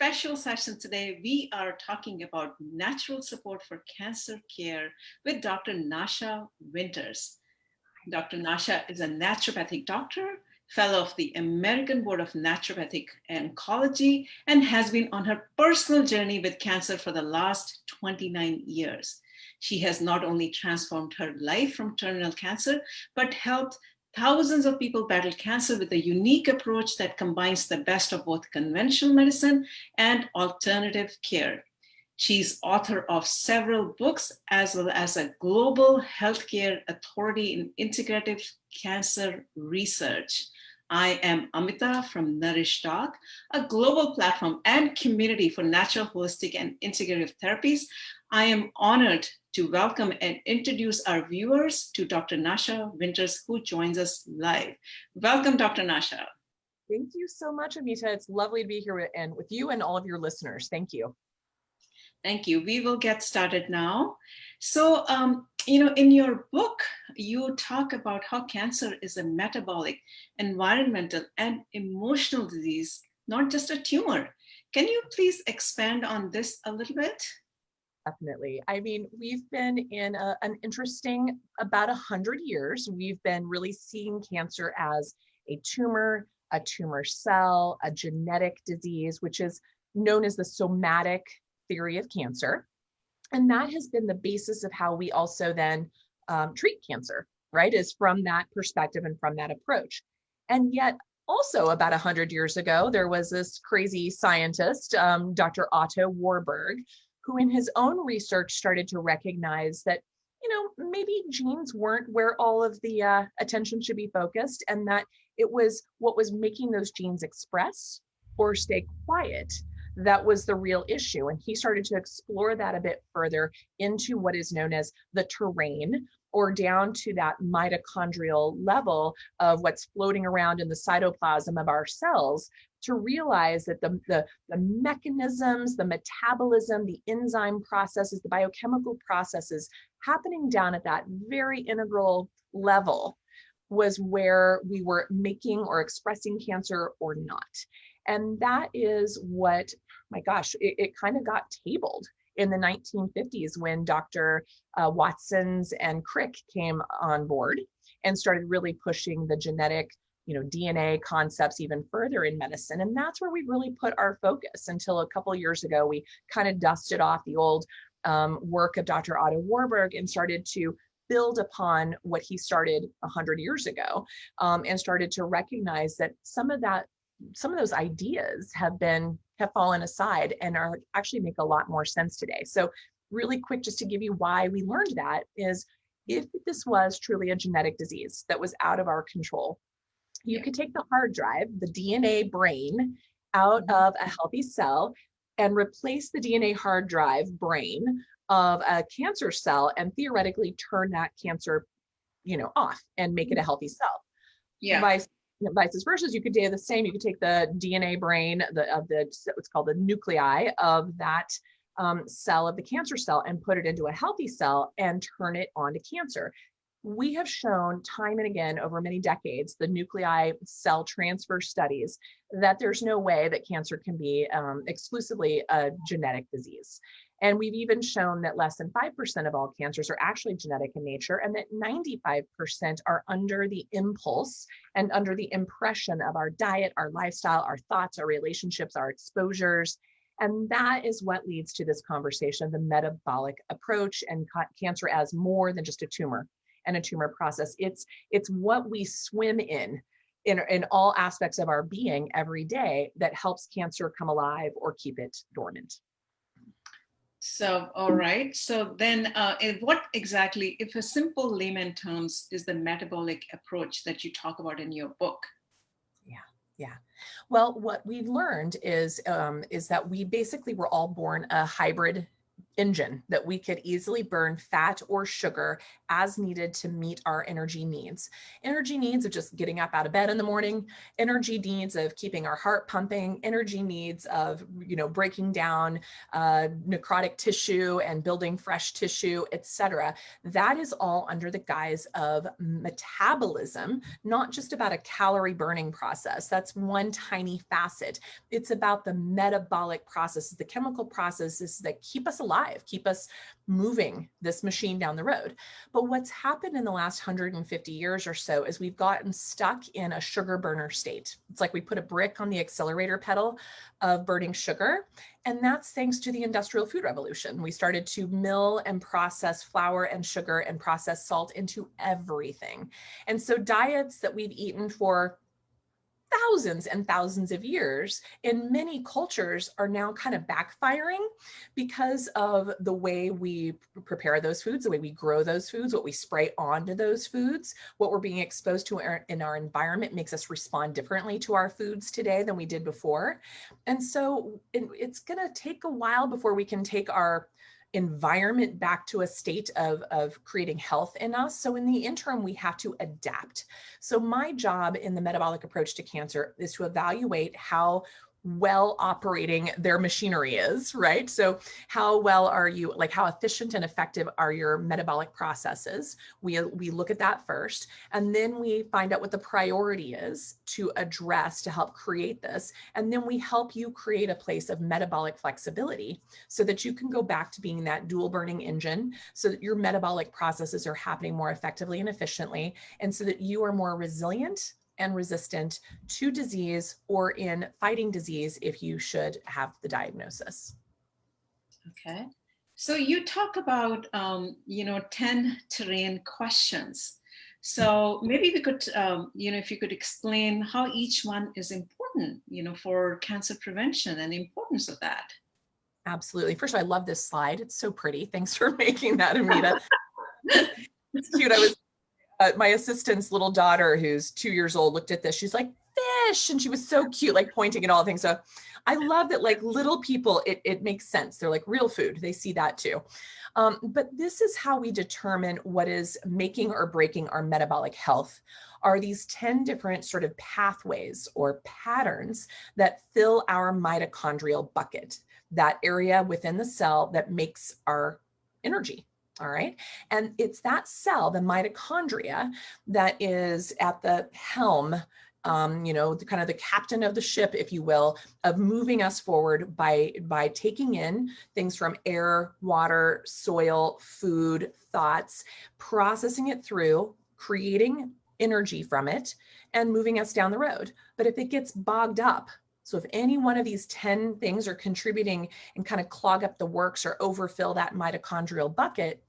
special session today. We are talking about natural support for cancer care with Dr. Nasha Winters. Dr. Nasha is a naturopathic doctor, fellow of the American Board of Naturopathic Oncology, and has been on her personal journey with cancer for the last 29 years. She has not only transformed her life from terminal cancer, but helped thousands of people battle cancer with a unique approach that combines the best of both conventional medicine and alternative care. She's author of several books, as well as a global healthcare authority in integrative cancer research. I am Amita from Nourish Doc, a global platform and community for natural, holistic, and integrative therapies. I am honored to welcome and introduce our viewers to Dr. Nasha Winters, who joins us live. Welcome, Dr. Nasha. Thank you so much, Amita. It's lovely to be here with you and all of your listeners. Thank you. Thank you. We will get started now. So, in your book, you talk about how cancer is a metabolic, environmental, and emotional disease, not just a tumor. Can you please expand on this a little bit? Definitely. I mean, we've been in an interesting about 100 years. We've been really seeing cancer as a tumor cell, a genetic disease, which is known as the somatic theory of cancer. And that has been the basis of how we also then treat cancer, right? Is from that perspective and from that approach. And yet also about 100 years ago, there was this crazy scientist, Dr. Otto Warburg, who in his own research started to recognize that, maybe genes weren't where all of the attention should be focused, and that it was what was making those genes express or stay quiet that was the real issue. And he started to explore that a bit further into what is known as the terrain, or down to that mitochondrial level of what's floating around in the cytoplasm of our cells, to realize that the mechanisms, the metabolism, the enzyme processes, the biochemical processes happening down at that very integral level was where we were making or expressing cancer or not. And that is what, my gosh, it kind of got tabled in the 1950s when Dr. Watsons and Crick came on board and started really pushing the genetic, DNA concepts even further in medicine. And that's where we really put our focus until a couple of years ago. We kind of dusted off the old work of Dr. Otto Warburg and started to build upon what he started 100 years ago, and started to recognize that some of those ideas have fallen aside and are actually make a lot more sense today. So really quick, just to give you why we learned that, is if this was truly a genetic disease that was out of our control, you could take the hard drive, the DNA brain, out of a healthy cell and replace the DNA hard drive brain of a cancer cell and theoretically turn that cancer, off and make it a healthy cell. Yeah. Vice versa, you could do the same. You could take the DNA brain of what's called the nuclei of that cell of the cancer cell and put it into a healthy cell and turn it on to cancer. We have shown time and again over many decades, the nuclei cell transfer studies, that there's no way that cancer can be exclusively a genetic disease. And we've even shown that less than 5% of all cancers are actually genetic in nature, and that 95% are under the impulse and under the impression of our diet, our lifestyle, our thoughts, our relationships, our exposures. And that is what leads to this conversation of the metabolic approach and cancer as more than just a tumor and a tumor process. It's what we swim in all aspects of our being every day that helps cancer come alive or keep it dormant. So, all right. So then what exactly, if a simple layman terms, is the metabolic approach that you talk about in your book? Yeah. Well, what we've learned is that we basically were all born a hybrid engine that we could easily burn fat or sugar as needed to meet our energy needs. Energy needs of just getting up out of bed in the morning, energy needs of keeping our heart pumping, energy needs of, breaking down necrotic tissue and building fresh tissue, etc. That is all under the guise of metabolism, not just about a calorie burning process. That's one tiny facet. It's about the metabolic processes, the chemical processes that keep us alive, keep us moving this machine down the road. But what's happened in the last 150 years or so is we've gotten stuck in a sugar burner state. It's like we put a brick on the accelerator pedal of burning sugar. And that's thanks to the industrial food revolution. We started to mill and process flour and sugar and process salt into everything. And so diets that we've eaten for thousands and thousands of years in many cultures are now kind of backfiring because of the way we prepare those foods, the way we grow those foods, what we spray onto those foods, what we're being exposed to in our environment makes us respond differently to our foods today than we did before. And so it's going to take a while before we can take our environment back to a state of creating health in us. So in the interim, we have to adapt. So my job in the metabolic approach to cancer is to evaluate how well operating their machinery is, right? So how well are you, like how efficient and effective are your metabolic processes? We look at that first, and then we find out what the priority is to address to help create this. And then we help you create a place of metabolic flexibility so that you can go back to being that dual burning engine, so that your metabolic processes are happening more effectively and efficiently, and so that you are more resilient and resistant to disease or in fighting disease if you should have the diagnosis. Okay. So you talk about, 10 terrain questions. So maybe we could, if you could explain how each one is important, for cancer prevention and the importance of that. Absolutely. First of all, I love this slide. It's so pretty. Thanks for making that, Amita. It's cute. I was my assistant's little daughter, who's 2 years old, looked at this. She's like, fish. And she was so cute, like pointing at all the things. So I love that, like little people, it makes sense. They're like real food. They see that too. But this is how we determine what is making or breaking our metabolic health. Are these 10 different sort of pathways or patterns that fill our mitochondrial bucket, that area within the cell that makes our energy. All right. And it's that cell, the mitochondria, that is at the helm, the kind of the captain of the ship, if you will, of moving us forward by taking in things from air, water, soil, food, thoughts, processing it through, creating energy from it, and moving us down the road. But if it gets bogged up, so if any one of these 10 things are contributing and kind of clog up the works or overfill that mitochondrial bucket,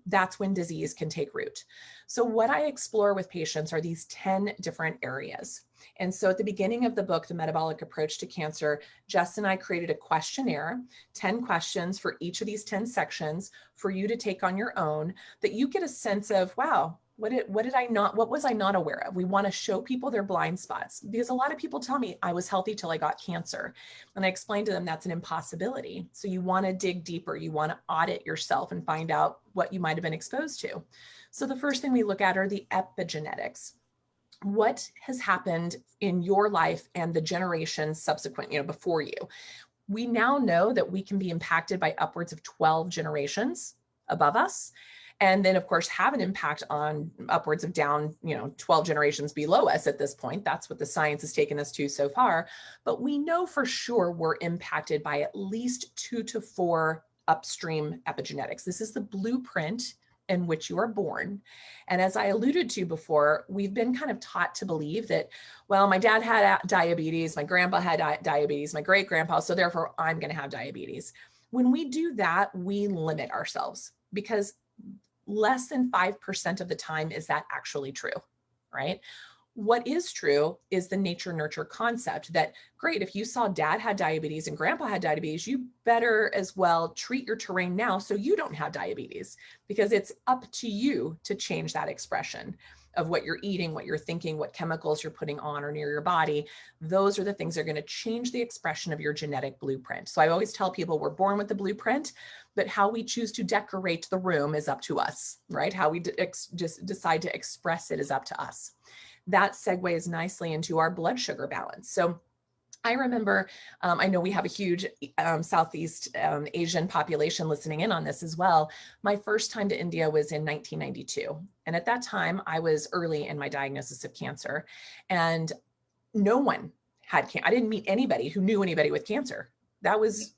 that's when disease can take root. So what I explore with patients are these 10 different areas. And so at the beginning of the book, The Metabolic Approach to Cancer, Jess and I created a questionnaire, 10 questions for each of these 10 sections for you to take on your own, that you get a sense of, wow, what was I not aware of? We want to show people their blind spots, because a lot of people tell me I was healthy till I got cancer. And I explain to them that's an impossibility. So you want to dig deeper. You want to audit yourself and find out what you might have been exposed to. So the first thing we look at are the epigenetics. What has happened in your life and the generations subsequent, before you? We now know that we can be impacted by upwards of 12 generations above us. And then, of course, have an impact on upwards of down, 12 generations below us at this point. That's what the science has taken us to so far. But we know for sure we're impacted by at least 2 to 4 upstream epigenetics. This is the blueprint in which you are born. And as I alluded to before, we've been kind of taught to believe that, well, my dad had diabetes, my grandpa had diabetes, my great grandpa, so therefore I'm going to have diabetes. When we do that, we limit ourselves, because less than 5% of the time is that actually true, right? What is true is the nature nurture concept that, great, if you saw dad had diabetes and grandpa had diabetes, you better as well treat your terrain now so you don't have diabetes, because it's up to you to change that expression. of what you're eating, what you're thinking, what chemicals you're putting on or near your body, those are the things that are going to change the expression of your genetic blueprint. So I always tell people we're born with the blueprint, but how we choose to decorate the room is up to us, right? How we just decide to express it is up to us. That segues nicely into our blood sugar balance. So I remember, I know we have a huge Southeast Asian population listening in on this as well. My first time to India was in 1992. And at that time, I was early in my diagnosis of cancer. And no one had cancer. I didn't meet anybody who knew anybody with cancer. That was,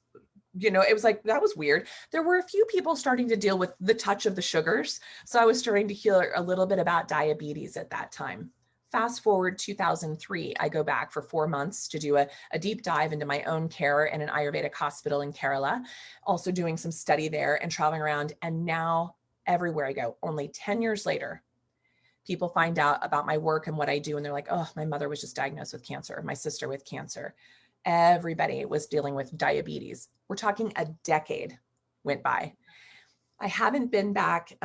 it was like, that was weird. There were a few people starting to deal with the touch of the sugars. So I was starting to hear a little bit about diabetes at that time. Fast forward 2003, I go back for 4 months to do a deep dive into my own care in an Ayurvedic hospital in Kerala, also doing some study there and traveling around. And now everywhere I go, only 10 years later, people find out about my work and what I do. And they're like, oh, my mother was just diagnosed with cancer, my sister with cancer. Everybody was dealing with diabetes. We're talking a decade went by. I haven't been back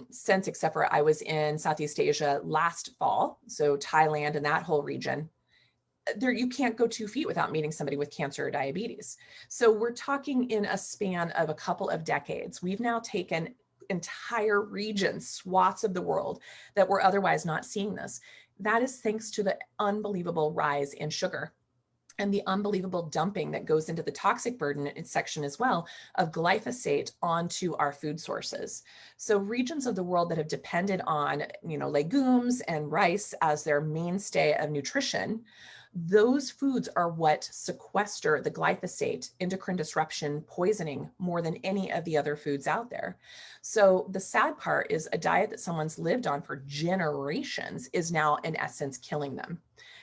since, except for I was in Southeast Asia last fall. So Thailand and that whole region. There, you can't go 2 feet without meeting somebody with cancer or diabetes. So we're talking in a span of a couple of decades. We've now taken entire regions, swaths of the world that were otherwise not seeing this. That is thanks to the unbelievable rise in sugar and the unbelievable dumping that goes into the toxic burden section as well of glyphosate onto our food sources. So regions of the world that have depended on, legumes and rice as their mainstay of nutrition, those foods are what sequester the glyphosate, endocrine disruption, poisoning more than any of the other foods out there. So the sad part is a diet that someone's lived on for generations is now in essence killing them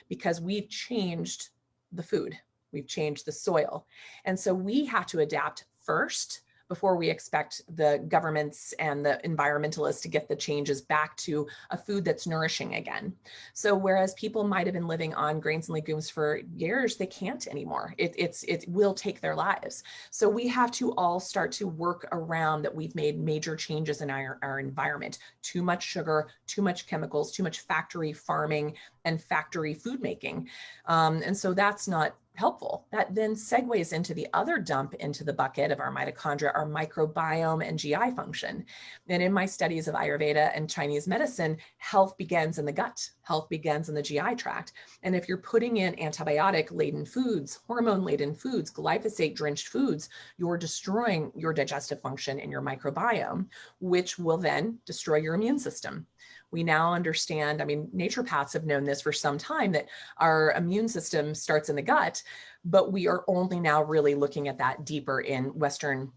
because we've changed the food, we've changed the soil. And so we have to adapt first before we expect the governments and the environmentalists to get the changes back to a food that's nourishing again. So whereas people might have been living on grains and legumes for years, they can't anymore. It will take their lives. So we have to all start to work around that we've made major changes in our environment. Too much sugar, too much chemicals, too much factory farming and factory food making. And so that's not helpful. That then segues into the other dump into the bucket of our mitochondria, our microbiome and GI function. And in my studies of Ayurveda and Chinese medicine, health begins in the gut. Health begins in the GI tract. And if you're putting in antibiotic-laden foods, hormone-laden foods, glyphosate-drenched foods, you're destroying your digestive function in your microbiome, which will then destroy your immune system. We now understand, naturopaths have known this for some time, that our immune system starts in the gut, but we are only now really looking at that deeper in Western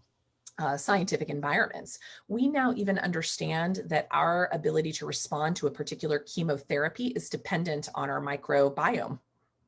scientific environments. We now even understand that our ability to respond to a particular chemotherapy is dependent on our microbiome,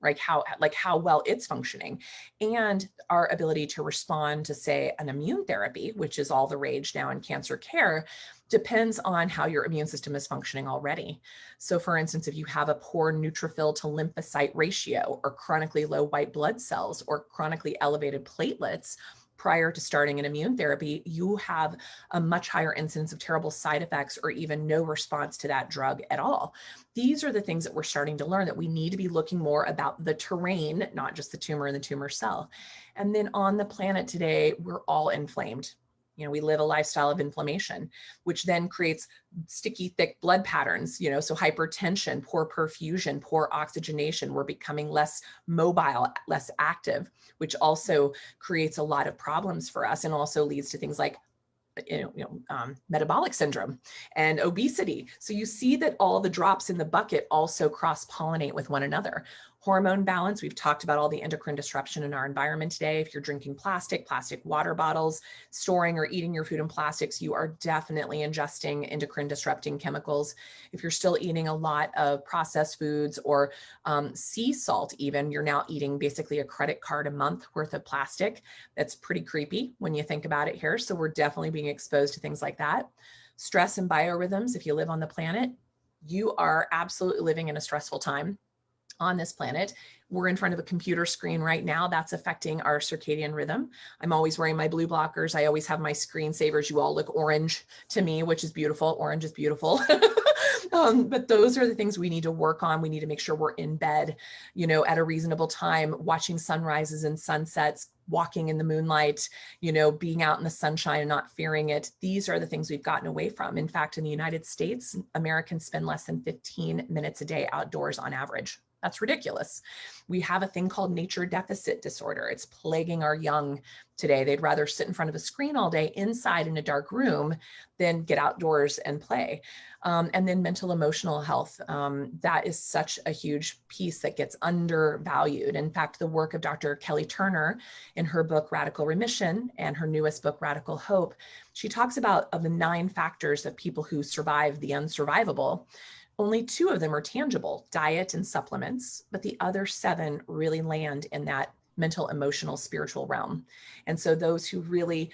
right? How well it's functioning, and our ability to respond to, say, an immune therapy, which is all the rage now in cancer care, depends on how your immune system is functioning already. So for instance, if you have a poor neutrophil to lymphocyte ratio, or chronically low white blood cells, or chronically elevated platelets, prior to starting an immune therapy, you have a much higher incidence of terrible side effects or even no response to that drug at all. These are the things that we're starting to learn, that we need to be looking more about the terrain, not just the tumor and the tumor cell. And then on the planet today, we're all inflamed. We live a lifestyle of inflammation, which then creates sticky, thick blood patterns, so hypertension, poor perfusion, poor oxygenation. We're becoming less mobile, less active, which also creates a lot of problems for us and also leads to things like metabolic syndrome and obesity. So you see that all the drops in the bucket also cross-pollinate with one another. Hormone balance, we've talked about all the endocrine disruption in our environment today. If you're drinking plastic water bottles, storing or eating your food in plastics, you are definitely ingesting endocrine disrupting chemicals. If you're still eating a lot of processed foods or sea salt even, you're now eating basically a credit card a month worth of plastic. That's pretty creepy when you think about it here. So we're definitely being exposed to things like that. Stress and biorhythms, if you live on the planet, you are absolutely living in a stressful time on this planet. We're in front of a computer screen right now. That's affecting our circadian rhythm. I'm always wearing my blue blockers. I always have my screensavers. You all look orange to me, which is beautiful. Orange is beautiful. But those are the things we need to work on. We need to make sure we're in bed, at a reasonable time, watching sunrises and sunsets, walking in the moonlight, being out in the sunshine and not fearing it. These are the things we've gotten away from. In fact, in the United States, Americans spend less than 15 minutes a day outdoors on average. That's ridiculous. We have a thing called nature deficit disorder. It's plaguing our young today. They'd rather sit in front of a screen all day inside in a dark room than get outdoors and play. And then mental emotional health. That is such a huge piece that gets undervalued. In fact, the work of Dr. Kelly Turner in her book, Radical Remission, and her newest book, Radical Hope, she talks about of the 9 factors of people who survive the unsurvivable, only 2 of them are tangible, diet and supplements, but the other 7 really land in that mental, emotional, spiritual realm. And so those who really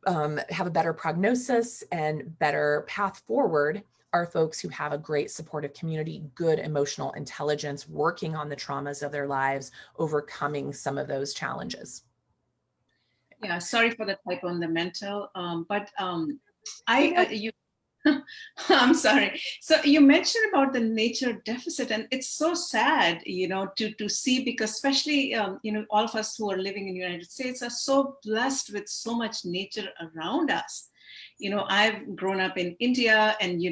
have a better prognosis and better path forward are folks who have a great supportive community, good emotional intelligence, working on the traumas of their lives, overcoming some of those challenges. Yeah, sorry for the typo on the mental, but I'm sorry. So you mentioned about the nature deficit, and it's so sad, to see, because especially, all of us who are living in the United States are so blessed with so much nature around us. I've grown up in India, and,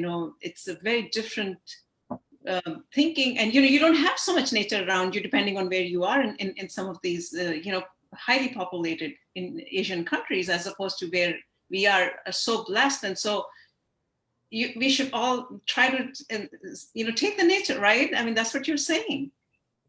it's a very different thinking, and, you don't have so much nature around you, depending on where you are in some of these, highly populated in Asian countries, as opposed to where we are so blessed. And so we should all try to, take the nature, right? I mean, that's what you're saying.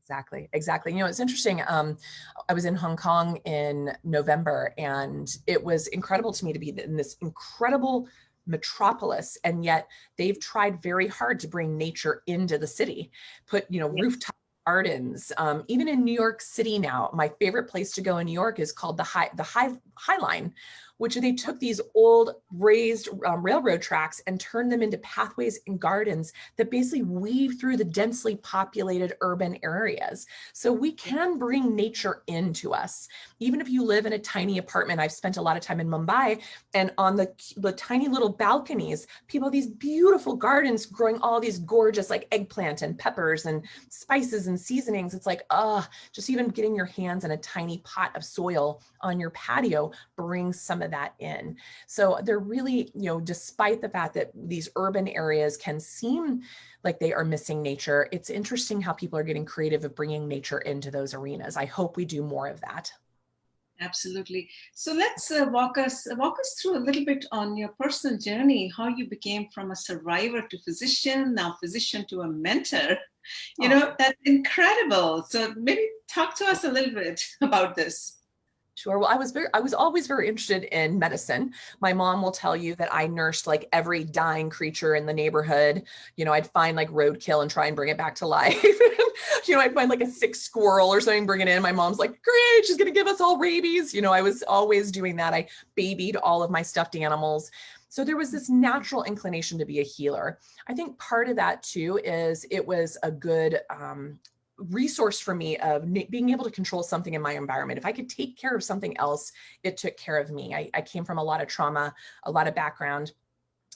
Exactly. It's interesting. I was in Hong Kong in November, and it was incredible to me to be in this incredible metropolis. And yet they've tried very hard to bring nature into the city, put, rooftop gardens. Even in New York City now, my favorite place to go in New York is called the High Line, which they took these old raised railroad tracks and turned them into pathways and gardens that basically weave through the densely populated urban areas. So we can bring nature into us. Even if you live in a tiny apartment, I've spent a lot of time in Mumbai, and on the tiny little balconies, people have these beautiful gardens growing all these gorgeous like eggplant and peppers and spices and seasonings. It's like, just even getting your hands in a tiny pot of soil on your patio brings some of that in. So they're really, despite the fact that these urban areas can seem like they are missing nature, it's interesting how people are getting creative of bringing nature into those arenas. I hope we do more of that. Absolutely. So let's walk us through a little bit on your personal journey, how you became from a survivor to physician, now physician to a mentor. That's incredible. So maybe talk to us a little bit about this. Sure. Well, I was always very interested in medicine. My mom will tell you that I nursed like every dying creature in the neighborhood. I'd find like roadkill and try and bring it back to life. I'd find like a sick squirrel or something, bring it in. My mom's like, great, she's going to give us all rabies. I was always doing that. I babied all of my stuffed animals. So there was this natural inclination to be a healer. I think part of that too is it was a good resource for me of being able to control something in my environment. If I could take care of something else, it took care of me. I came from a lot of trauma, a lot of background,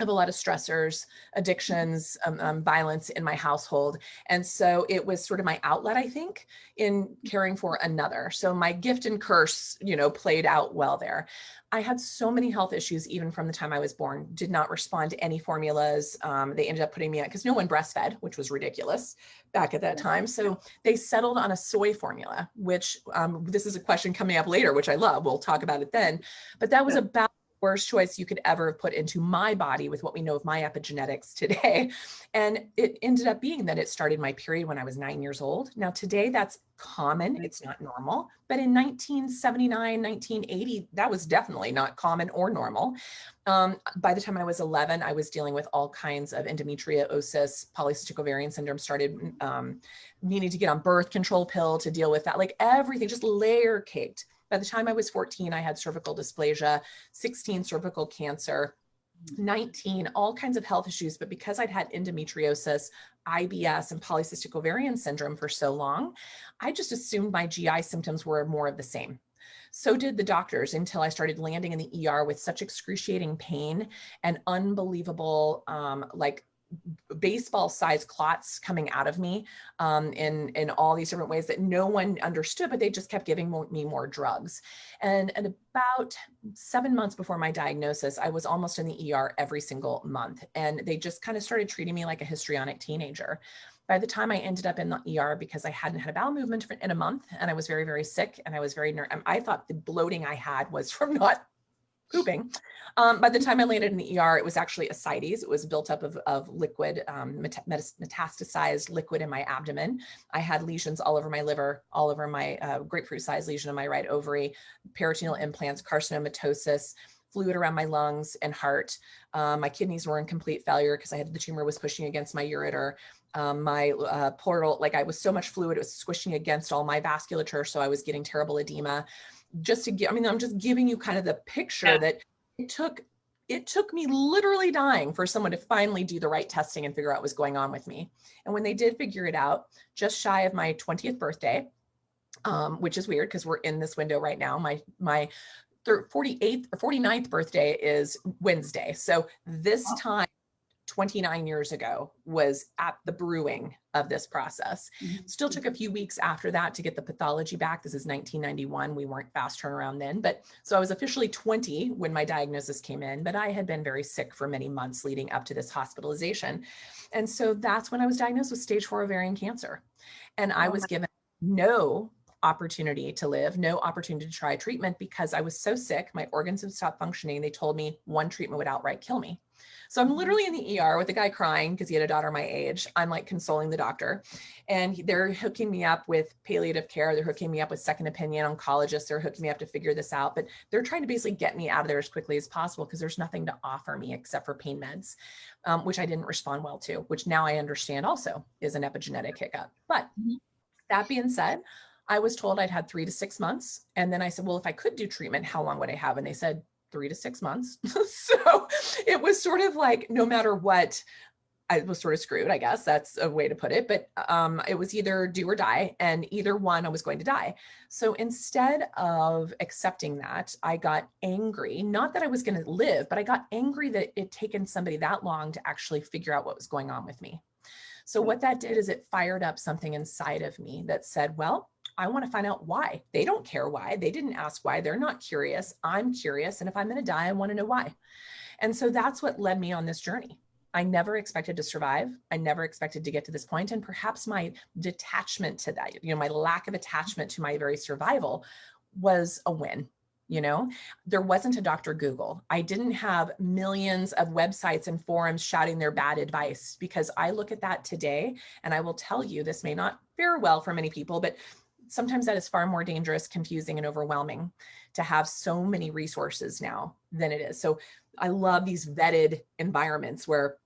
of a lot of stressors, addictions, violence in my household. And so it was sort of my outlet, I think, in caring for another. So my gift and curse, played out well there. I had so many health issues, even from the time I was born, did not respond to any formulas. They ended up putting me on, because no one breastfed, which was ridiculous back at that time. So they settled on a soy formula, which this is a question coming up later, which I love. We'll talk about it then. But that was about worst choice you could ever have put into my body with what we know of my epigenetics today. And it ended up being that it started my period when I was 9 years old. Now today that's common, it's not normal, but in 1979, 1980, that was definitely not common or normal. By the time I was 11, I was dealing with all kinds of endometriosis, polycystic ovarian syndrome, started needing to get on birth control pill to deal with that, like everything, just layer caked. By the time I was 14, I had cervical dysplasia, 16 cervical cancer, 19, all kinds of health issues. But because I'd had endometriosis, IBS, and polycystic ovarian syndrome for so long, I just assumed my GI symptoms were more of the same. So did the doctors, until I started landing in the ER with such excruciating pain and unbelievable, baseball sized clots coming out of me in all these different ways that no one understood, but they just kept giving me more drugs. And about 7 months before my diagnosis, I was almost in the ER every single month. And they just kind of started treating me like a histrionic teenager. By the time I ended up in the ER, because I hadn't had a bowel movement in a month and I was very, very sick and I was I thought the bloating I had was from not pooping. By the time I landed in the ER, it was actually ascites. It was built up of liquid, metastasized liquid in my abdomen. I had lesions all over my liver, all over my grapefruit-sized lesion in my right ovary, peritoneal implants, carcinomatosis, fluid around my lungs and heart. My kidneys were in complete failure because the tumor was pushing against my ureter. My portal, like I was so much fluid, it was squishing against all my vasculature. So I was getting terrible edema. Just to give, I'm just giving you kind of the picture that it took me literally dying for someone to finally do the right testing and figure out what was going on with me. And when they did figure it out, just shy of my 20th birthday, which is weird because we're in this window right now. My 48th or 49th birthday is Wednesday. So this time, 29 years ago, was at the brewing of this process. Still took a few weeks after that to get the pathology back. This is 1991. We weren't fast turnaround then, but so I was officially 20 when my diagnosis came in, but I had been very sick for many months leading up to this hospitalization. And so that's when I was diagnosed with stage 4 ovarian cancer. And I was given no opportunity to live, no opportunity to try treatment because I was so sick. My organs had stopped functioning. They told me one treatment would outright kill me. So I'm literally in the ER with a guy crying because he had a daughter my age. I'm like consoling the doctor, and they're hooking me up with palliative care. They're hooking me up with second opinion oncologists. They're hooking me up to figure this out, but they're trying to basically get me out of there as quickly as possible because there's nothing to offer me except for pain meds, which I didn't respond well to, which now I understand also is an epigenetic hiccup. But that being said, I was told I'd had 3 to 6 months. And then I said, well, if I could do treatment, how long would I have? And they said 3 to 6 months. So it was sort of like, no matter what, I was sort of screwed, I guess that's a way to put it. But it was either do or die, and either one I was going to die. So instead of accepting that, I got angry, not that I was going to live, but I got angry that it taken somebody that long to actually figure out what was going on with me. So what that did is it fired up something inside of me that said, well, I want to find out why. They don't care why. They didn't ask why. They're not curious. I'm curious. And if I'm going to die, I want to know why. And so that's what led me on this journey. I never expected to survive. I never expected to get to this point. And perhaps my detachment to that, my lack of attachment to my very survival was a win. There wasn't a Dr. Google. I didn't have millions of websites and forums shouting their bad advice, because I look at that today and I will tell you, this may not fare well for many people, but sometimes that is far more dangerous, confusing, and overwhelming to have so many resources now than it is. So I love these vetted environments where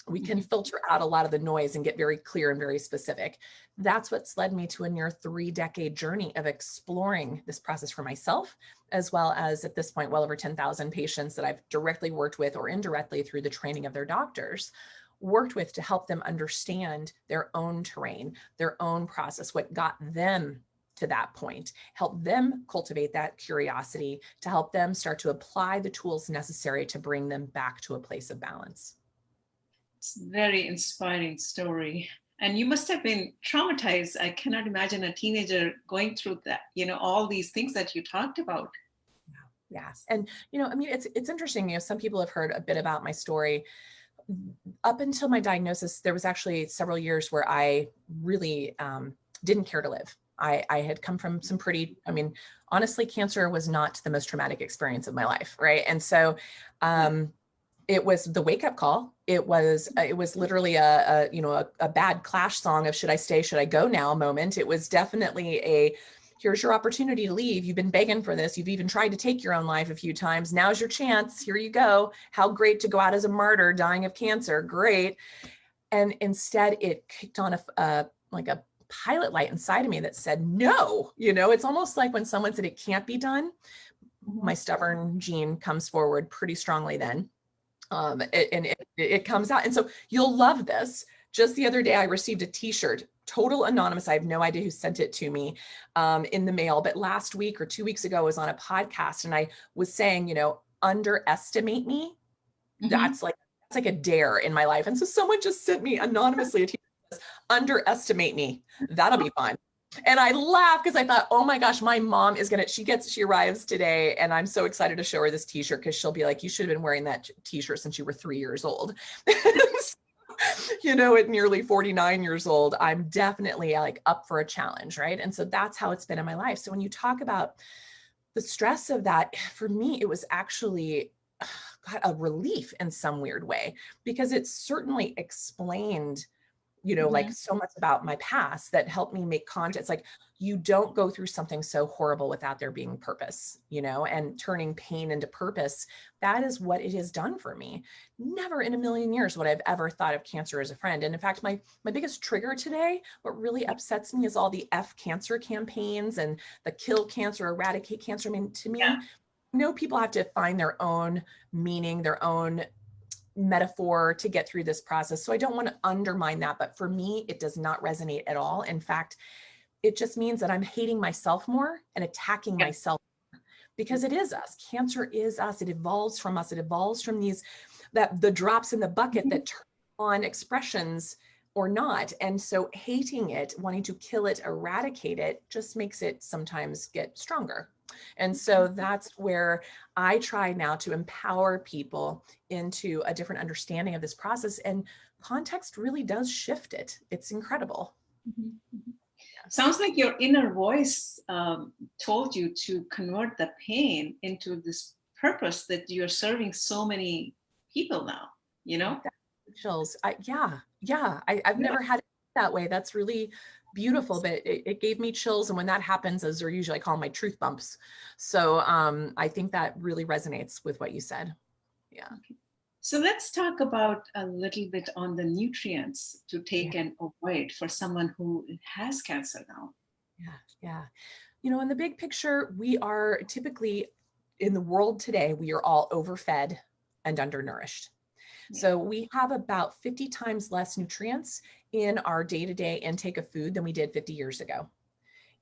we can filter out a lot of the noise and get very clear and very specific. That's what's led me to a near 3-decade journey of exploring this process for myself, as well as at this point, well over 10,000 patients that I've directly worked with or indirectly through the training of their doctors, worked with to help them understand their own terrain, their own process, what got them to that point, help them cultivate that curiosity to help them start to apply the tools necessary to bring them back to a place of balance. It's a very inspiring story. And you must have been traumatized. I cannot imagine a teenager going through that, all these things that you talked about. Yes. And, it's interesting, some people have heard a bit about my story. Up until my diagnosis, there was actually several years where I really didn't care to live. I had come from some pretty, honestly, cancer was not the most traumatic experience of my life. Right. And so it was the wake up call. It was literally a bad Clash song of should I stay, should I go now moment. It was definitely here's your opportunity to leave. You've been begging for this. You've even tried to take your own life a few times. Now's your chance. Here you go. How great to go out as a martyr dying of cancer. Great. And instead it kicked on a pilot light inside of me that said, no, it's almost like when someone said it can't be done, my stubborn gene comes forward pretty strongly then. It comes out. And so you'll love this. Just the other day, I received a t-shirt, total anonymous. I have no idea who sent it to me in the mail. But last week or 2 weeks ago, I was on a podcast and I was saying, underestimate me. That's like like a dare in my life. And so someone just sent me anonymously a t-shirt that says, underestimate me. That'll be fun. And I laughed because I thought, oh my gosh, my mom is going to, she arrives today and I'm so excited to show her this t-shirt because she'll be like, you should have been wearing that t-shirt since you were 3 years old. You know, at nearly 49 years old, I'm definitely like up for a challenge, right? And so that's how it's been in my life. So when you talk about the stress of that, for me, it was actually a relief in some weird way, because it certainly explained, you know, like so much about my past that helped me make content. It's like, you don't go through something so horrible without there being purpose, you know, and turning pain into purpose. That is what it has done for me. Never in a million years would I've ever thought of cancer as a friend. And in fact, my biggest trigger today, what really upsets me is all the F cancer campaigns and the kill cancer, eradicate cancer. I mean, to me, you know, people have to find their own meaning, their own metaphor to get through this process. So I don't want to undermine that, but for me, it does not resonate at all. In fact, it just means that I'm hating myself more and attacking myself, because it is us. Cancer is us. It evolves from us. It evolves from the drops in the bucket that turn on expressions or not. And so hating it, wanting to kill it, eradicate it, just makes it sometimes get stronger. And so that's where I try now to empower people into a different understanding of this process. And context really does shift it. It's incredible. Sounds like your inner voice told you to convert the pain into this purpose that you're serving so many people now, you know? Chills. I've never had it that way. That's really beautiful, but it gave me chills. And when that happens, those are usually, I call them my truth bumps. So I think that really resonates with what you said. Yeah. Okay. So let's talk about a little bit on the nutrients to take and avoid for someone who has cancer now. Yeah. You know, in the big picture, we are typically in the world today, we are all overfed and undernourished. So we have about 50 times less nutrients in our day-to-day intake of food than we did 50 years ago.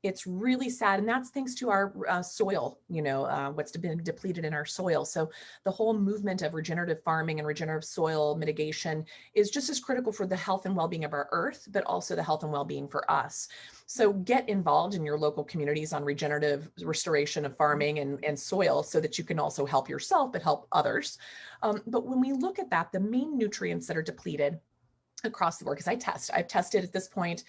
It's really sad. And that's thanks to our soil, you know, what's been depleted in our soil. So the whole movement of regenerative farming and regenerative soil mitigation is just as critical for the health and well-being of our earth, but also the health and well-being for us. So get involved in your local communities on regenerative restoration of farming and soil so that you can also help yourself, but help others. But when we look at that, the main nutrients that are depleted across the board, because I've tested at this point,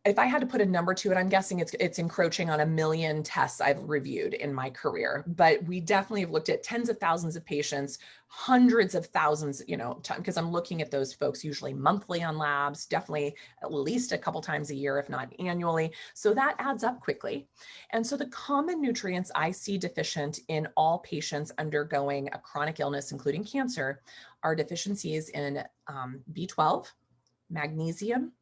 if I had to put a number to it, I'm guessing it's encroaching on 1 million tests I've reviewed in my career. But we definitely have looked at tens of thousands of patients, hundreds of thousands, you know, because I'm looking at those folks usually monthly on labs, definitely at least a couple times a year, if not annually. So that adds up quickly. And so the common nutrients I see deficient in all patients undergoing a chronic illness, including cancer, are deficiencies in B12, magnesium,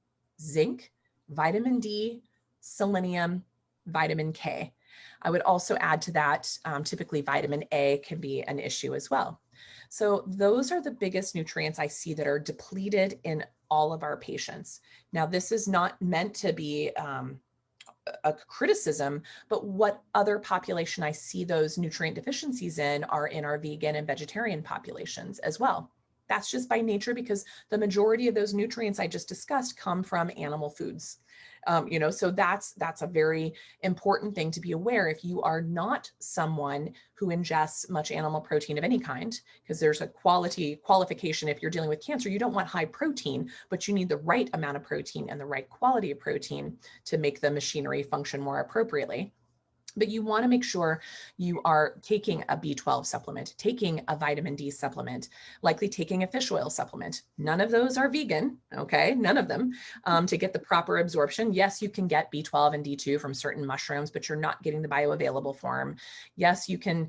zinc, vitamin D, selenium, vitamin K. I would also add to that, typically vitamin A can be an issue as well. So those are the biggest nutrients I see that are depleted in all of our patients. Now, this is not meant to be a criticism, but what other population I see those nutrient deficiencies in are in our vegan and vegetarian populations as well. That's just by nature, because the majority of those nutrients I just discussed come from animal foods. You know, so that's a very important thing to be aware. If you are not someone who ingests much animal protein of any kind, because there's a qualification. If you're dealing with cancer, you don't want high protein, but you need the right amount of protein and the right quality of protein to make the machinery function more appropriately. But you want to make sure you are taking a B12 supplement, taking a vitamin D supplement, likely taking a fish oil supplement. None of those are vegan, okay? None of them, to get the proper absorption. Yes, you can get B12 and D2 from certain mushrooms, but you're not getting the bioavailable form. Yes, you can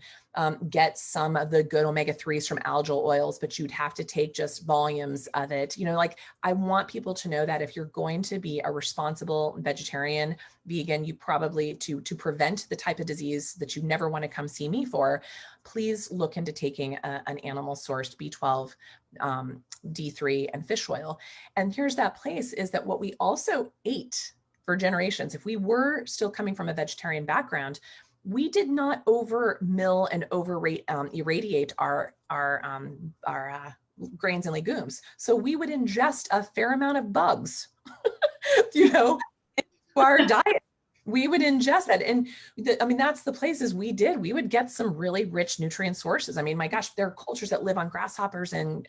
get some of the good omega-3s from algal oils, but you'd have to take just volumes of it. You know, like, I want people to know that if you're going to be a responsible vegetarian, vegan, you probably, to prevent the type of disease that you never want to come see me for, please look into taking an animal sourced B12, D3 and fish oil. And here's that place, is that what we also ate for generations, if we were still coming from a vegetarian background, we did not over mill and over irradiate our grains and legumes. So we would ingest a fair amount of bugs, you know, into our diet. We would ingest that. And I mean, that's the places we would get some really rich nutrient sources. I mean, my gosh, there are cultures that live on grasshoppers and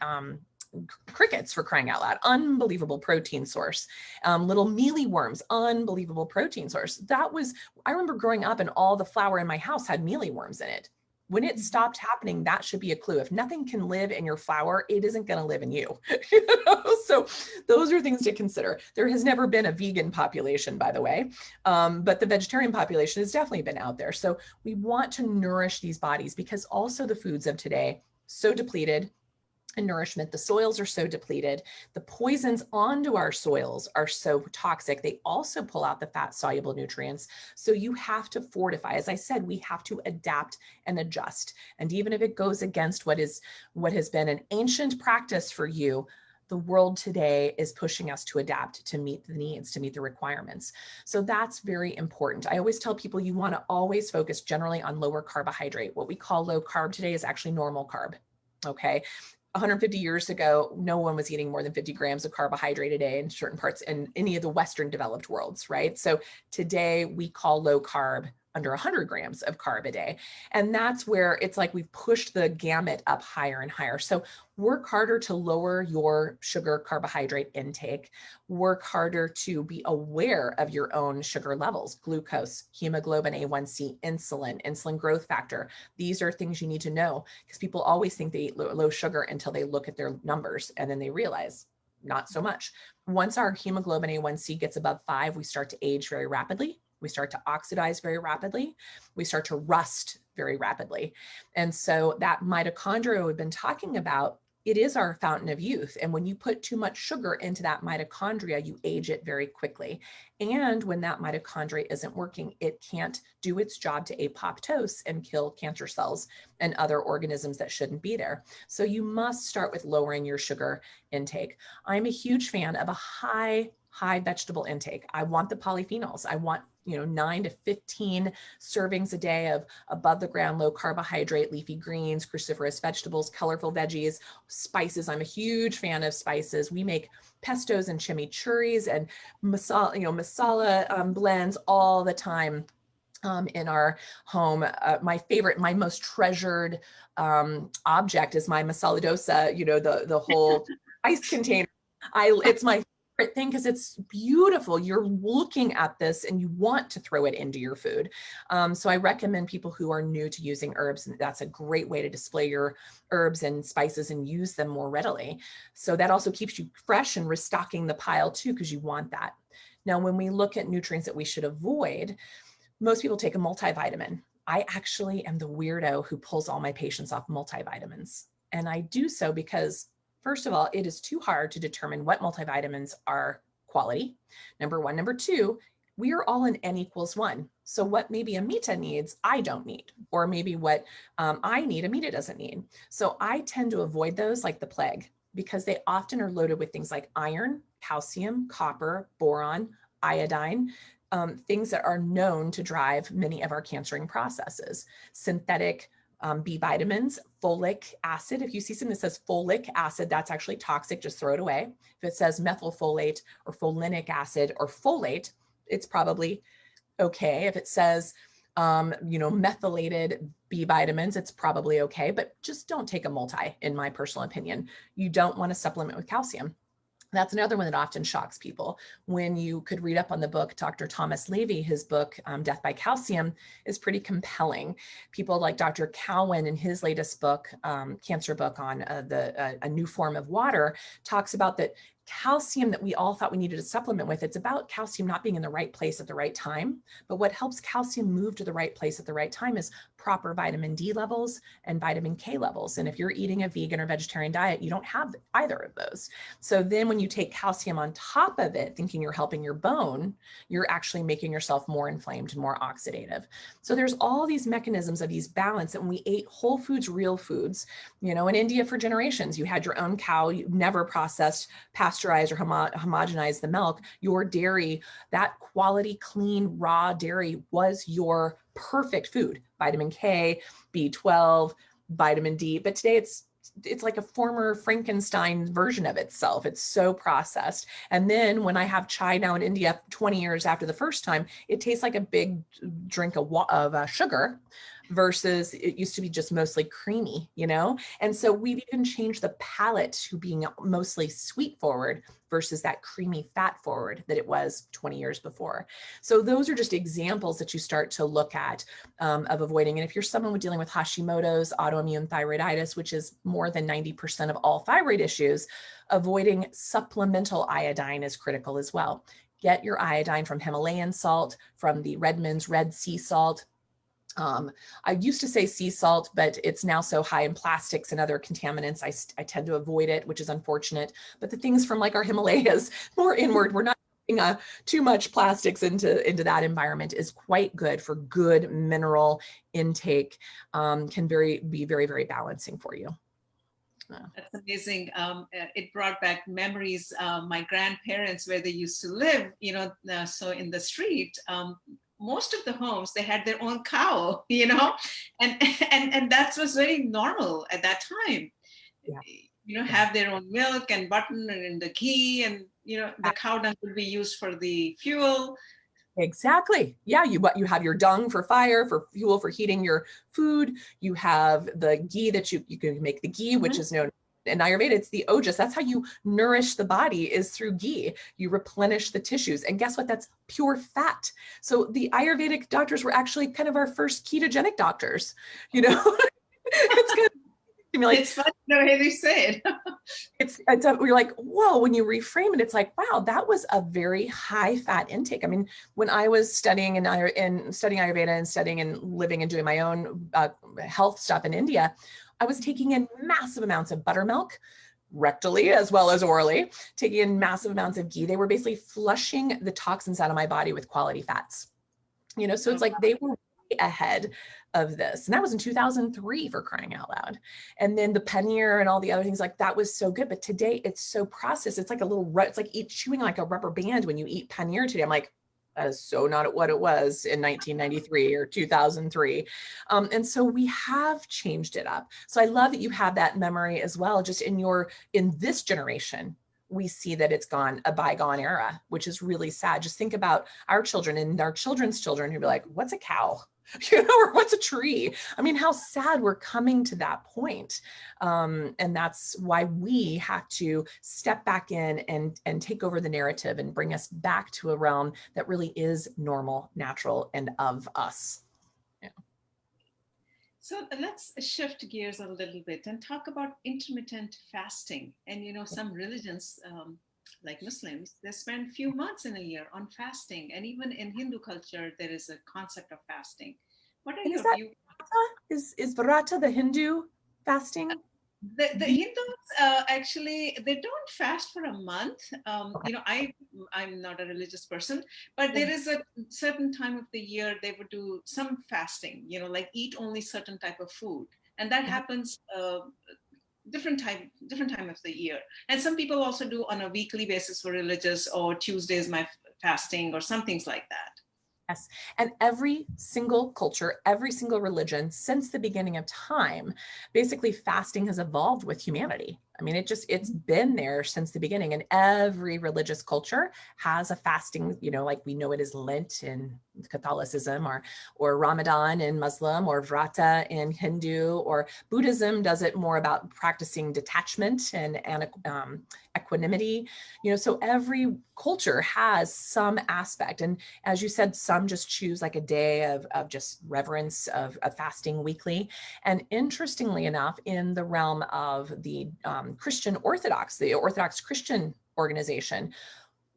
crickets, for crying out loud. Unbelievable protein source. Little mealy worms, unbelievable protein source. I remember growing up and all the flour in my house had mealy worms in it. When it stopped happening, that should be a clue. If nothing can live in your flour, it isn't going to live in you. So those are things to consider. There has never been a vegan population, by the way, but the vegetarian population has definitely been out there. So we want to nourish these bodies, because also the foods of today, so depleted in nourishment. The soils are so depleted. The poisons onto our soils are so toxic. They also pull out the fat soluble nutrients. So you have to fortify. As I said, we have to adapt and adjust. And even if it goes against what has been an ancient practice for you, the world today is pushing us to adapt to meet the needs, to meet the requirements. So that's very important. I always tell people you want to always focus generally on lower carbohydrate. What we call low carb today is actually normal carb. Okay. 150 years ago, no one was eating more than 50 grams of carbohydrate a day in certain parts in any of the Western developed worlds, right? So today we call low carb under 100 grams of carb a day. And that's where it's like we've pushed the gamut up higher and higher. So work harder to lower your sugar carbohydrate intake. Work harder to be aware of your own sugar levels, glucose, hemoglobin A1C, insulin growth factor. These are things you need to know, because people always think they eat low sugar until they look at their numbers and then they realize not so much. Once our hemoglobin A1C gets above 5, we start to age very rapidly. We start to oxidize very rapidly. We start to rust very rapidly. And so that mitochondria we've been talking about, it is our fountain of youth. And when you put too much sugar into that mitochondria, you age it very quickly. And when that mitochondria isn't working, it can't do its job to apoptose and kill cancer cells and other organisms that shouldn't be there. So you must start with lowering your sugar intake. I'm a huge fan of a high vegetable intake. I want the polyphenols. I want 9 to 15 servings a day of above the ground, low carbohydrate, leafy greens, cruciferous vegetables, colorful veggies, spices. I'm a huge fan of spices. We make pestos and chimichurris and masala blends all the time. In our home. My most treasured object is my masala dosa, the whole ice container. It's my favorite thing because it's beautiful. You're looking at this and you want to throw it into your food. So I recommend people who are new to using herbs, and that's a great way to display your herbs and spices and use them more readily. So that also keeps you fresh and restocking the pile too, because you want that. Now, when we look at nutrients that we should avoid, most people take a multivitamin. I actually am the weirdo who pulls all my patients off multivitamins. And I do so because, first of all, it is too hard to determine what multivitamins are quality. Number one. Number two, we are all in N=1. So what maybe Amita needs, I don't need. Or maybe what I need, Amita doesn't need. So I tend to avoid those like the plague, because they often are loaded with things like iron, calcium, copper, boron, iodine, things that are known to drive many of our cancering processes. Synthetic B vitamins, folic acid. If you see something that says folic acid, that's actually toxic, just throw it away. If it says methylfolate or folinic acid or folate, it's probably okay. If it says, methylated B vitamins, it's probably okay, but just don't take a multi, in my personal opinion. You don't want to supplement with calcium. That's another one that often shocks people. When you could read up on the book, Dr. Thomas Levy, his book, Death by Calcium, is pretty compelling. People like Dr. Cowan in his latest book, cancer book on a new form of water, talks about that calcium that we all thought we needed to supplement with. It's about calcium not being in the right place at the right time. But what helps calcium move to the right place at the right time is proper vitamin D levels and vitamin K levels. And if you're eating a vegan or vegetarian diet, you don't have either of those. So then when you take calcium on top of it, thinking you're helping your bone, you're actually making yourself more inflamed, more oxidative. So there's all these mechanisms of these balance. And when we ate whole foods, real foods, in India for generations, you had your own cow, you never processed, pasteurized or homogenized the milk. Your dairy, that quality, clean, raw dairy was your perfect food. Vitamin K, B12, vitamin D. But today it's it's like a former Frankenstein version of itself. It's so processed. And then when I have chai now in India, 20 years after the first time, it tastes like a big drink of sugar versus it used to be just mostly creamy, you know? And so we've even changed the palate to being mostly sweet forward versus that creamy fat forward that it was 20 years before. So those are just examples that you start to look at of avoiding. And if you're someone dealing with Hashimoto's, autoimmune thyroiditis, which is more than 90% of all thyroid issues, avoiding supplemental iodine is critical as well. Get your iodine from Himalayan salt, from the Redmond's Red Sea salt. I used to say sea salt, but it's now so high in plastics and other contaminants, I tend to avoid it, which is unfortunate. But the things from like our Himalayas, more inward, we're not putting too much plastics into that environment, is quite good for good mineral intake, can be very, very balancing for you. That's amazing. It brought back memories. My grandparents, where they used to live, so in the street, most of the homes, they had their own cow, and that was very normal at that time. Yeah. Have their own milk and butter and the ghee, and the cow dung would be used for the fuel. Exactly. Yeah, you have your dung for fire, for fuel, for heating your food. You have the ghee that you can make the ghee, which is known in Ayurveda, it's the ojas. That's how you nourish the body, is through ghee. You replenish the tissues. And guess what? That's pure fat. So the Ayurvedic doctors were actually kind of our first ketogenic doctors, It's good. It's funny the way they say it. We're like, whoa, when you reframe it, it's like, wow, that was a very high fat intake. I mean, when I was studying studying Ayurveda and studying and living and doing my own health stuff in India, I was taking in massive amounts of buttermilk, rectally as well as orally, taking in massive amounts of ghee. They were basically flushing the toxins out of my body with quality fats. So it's like they were way ahead of this. And that was in 2003, for crying out loud. And then the paneer and all the other things, like that was so good. But today it's so processed. It's like it's like chewing like a rubber band when you eat paneer today. I'm like, that is so not what it was in 1993 or 2003. And so we have changed it up. So I love that you have that memory as well. Just in this generation, we see that it's gone a bygone era, which is really sad. Just think about our children and our children's children who'd be like, what's a cow? Or what's a tree? I mean, how sad we're coming to that point. And that's why we have to step back in and take over the narrative and bring us back to a realm that really is normal, natural, and of us. Yeah. So let's shift gears a little bit and talk about intermittent fasting. And some religions, like Muslims, they spend few months in a year on fasting. And even in Hindu culture, there is a concept of fasting. What are your views? Is Vrata the Hindu fasting? The Hindus actually, they don't fast for a month. I'm not a religious person, but there is a certain time of the year they would do some fasting, like eat only certain type of food. And that happens different time of the year. And some people also do on a weekly basis for religious, or Tuesday is my fasting, or some things like that. Yes. And every single culture, every single religion since the beginning of time, basically fasting has evolved with humanity. I mean, it's been there since the beginning, and every religious culture has a fasting, like we know it is Lent in Catholicism, or Ramadan in Muslim, or Vrata in Hindu, or Buddhism does it more about practicing detachment and equanimity. So every culture has some aspect. And as you said, some just choose like a day of just reverence of fasting weekly. And interestingly enough, in the realm of the Christian Orthodox, the Orthodox Christian organization,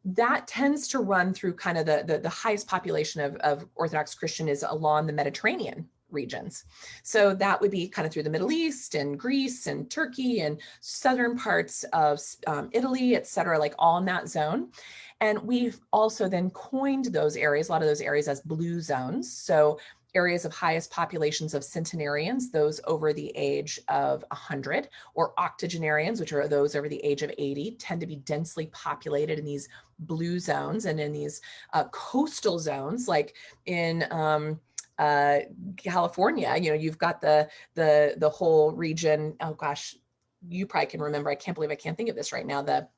that tends to run through kind of the highest population of Orthodox Christian is along the Mediterranean regions. So that would be kind of through the Middle East and Greece and Turkey and southern parts of Italy, et cetera, like all in that zone. And we've also then coined those areas, a lot of those areas, as blue zones. So areas of highest populations of centenarians, those over the age of 100, or octogenarians, which are those over the age of 80, tend to be densely populated in these blue zones. And in these coastal zones, like in California, you've got the whole region. Oh gosh, you probably can remember, I can't believe I can't think of this right now, the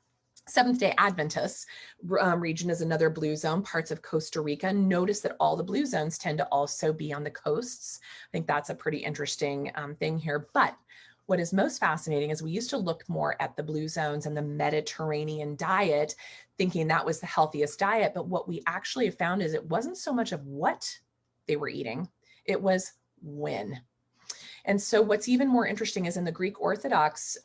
Seventh-day Adventist region is another blue zone, parts of Costa Rica. Notice that all the blue zones tend to also be on the coasts. I think that's a pretty interesting thing here. But what is most fascinating is we used to look more at the blue zones and the Mediterranean diet, thinking that was the healthiest diet. But what we actually have found is it wasn't so much of what they were eating, it was when. And so what's even more interesting is in the Greek Orthodox,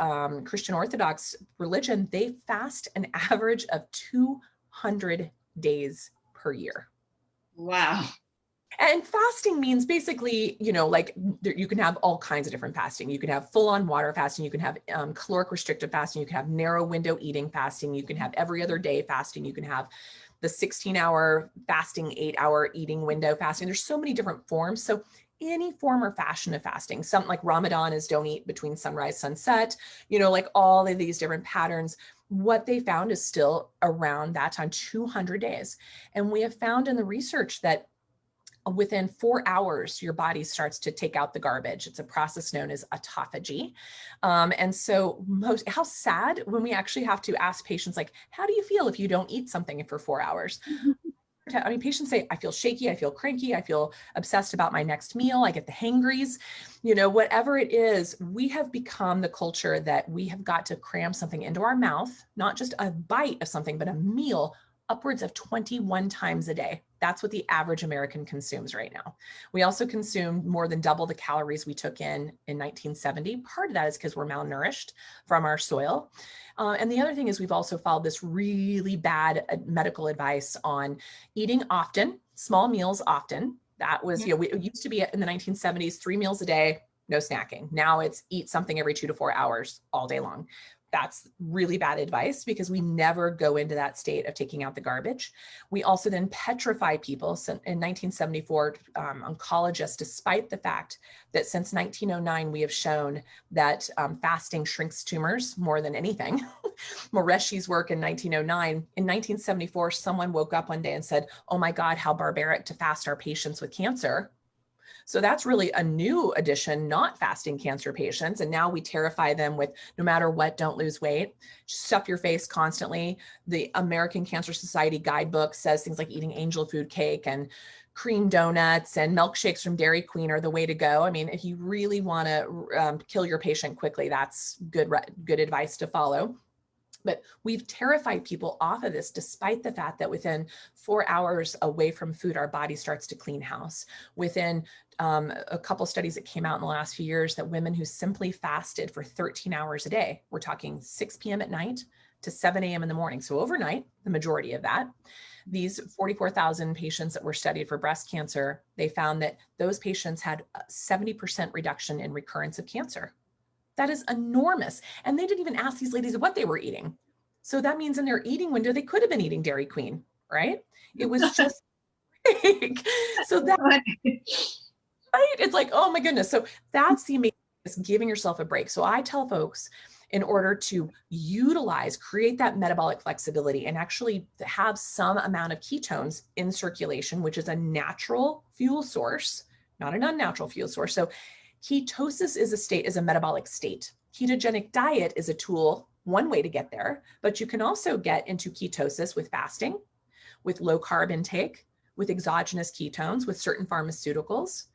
Christian Orthodox religion, they fast an average of 200 days per year. Wow. And fasting means basically, like you can have all kinds of different fasting. You can have full on water fasting. You can have caloric restricted fasting. You can have narrow window eating fasting. You can have every other day fasting. You can have the 16-hour fasting, 8-hour eating window fasting. There's so many different forms. So any form or fashion of fasting, something like Ramadan is don't eat between sunrise, sunset, like all of these different patterns. What they found is still around that time, 200 days. And we have found in the research that within 4 hours, your body starts to take out the garbage. It's a process known as autophagy. And so how sad when we actually have to ask patients, like, how do you feel if you don't eat something for 4 hours? I mean, patients say, I feel shaky, I feel cranky, I feel obsessed about my next meal, I get the hangries, whatever it is. We have become the culture that we have got to cram something into our mouth, not just a bite of something, but a meal upwards of 21 times a day. That's what the average American consumes right now. We also consume more than double the calories we took in 1970. Part of that is because we're malnourished from our soil. And the other thing is we've also followed this really bad medical advice on eating often, small meals often. That was, it used to be in the 1970s, 3 meals a day, no snacking. Now it's eat something every 2 to 4 hours all day long. That's really bad advice because we never go into that state of taking out the garbage. We also then petrify people. So in 1974, oncologists, despite the fact that since 1909, we have shown that fasting shrinks tumors more than anything. Moreshi's work in 1909. In 1974, someone woke up one day and said, oh my God, how barbaric to fast our patients with cancer. So that's really a new addition, not fasting cancer patients. And now we terrify them with no matter what, don't lose weight, stuff your face constantly. The American Cancer Society guidebook says things like eating angel food cake and cream donuts and milkshakes from Dairy Queen are the way to go. I mean, if you really want to kill your patient quickly, that's good advice to follow. But we've terrified people off of this, despite the fact that within 4 hours away from food, our body starts to clean house. Within a couple studies that came out in the last few years, that women who simply fasted for 13 hours a day, we're talking 6 p.m. at night to 7 a.m. in the morning. So overnight, the majority of that, these 44,000 patients that were studied for breast cancer, they found that those patients had a 70% reduction in recurrence of cancer. That is enormous. And they didn't even ask these ladies what they were eating. So that means in their eating window, they could have been eating Dairy Queen, right? It was just so that, right? It's like, oh my goodness. So that's the amazing, is giving yourself a break. So I tell folks, in order to create that metabolic flexibility and actually have some amount of ketones in circulation, which is a natural fuel source, not an unnatural fuel source. So ketosis is a metabolic state. Ketogenic diet is a tool, one way to get there, but you can also get into ketosis with fasting, with low carb intake, with exogenous ketones, with certain pharmaceuticals.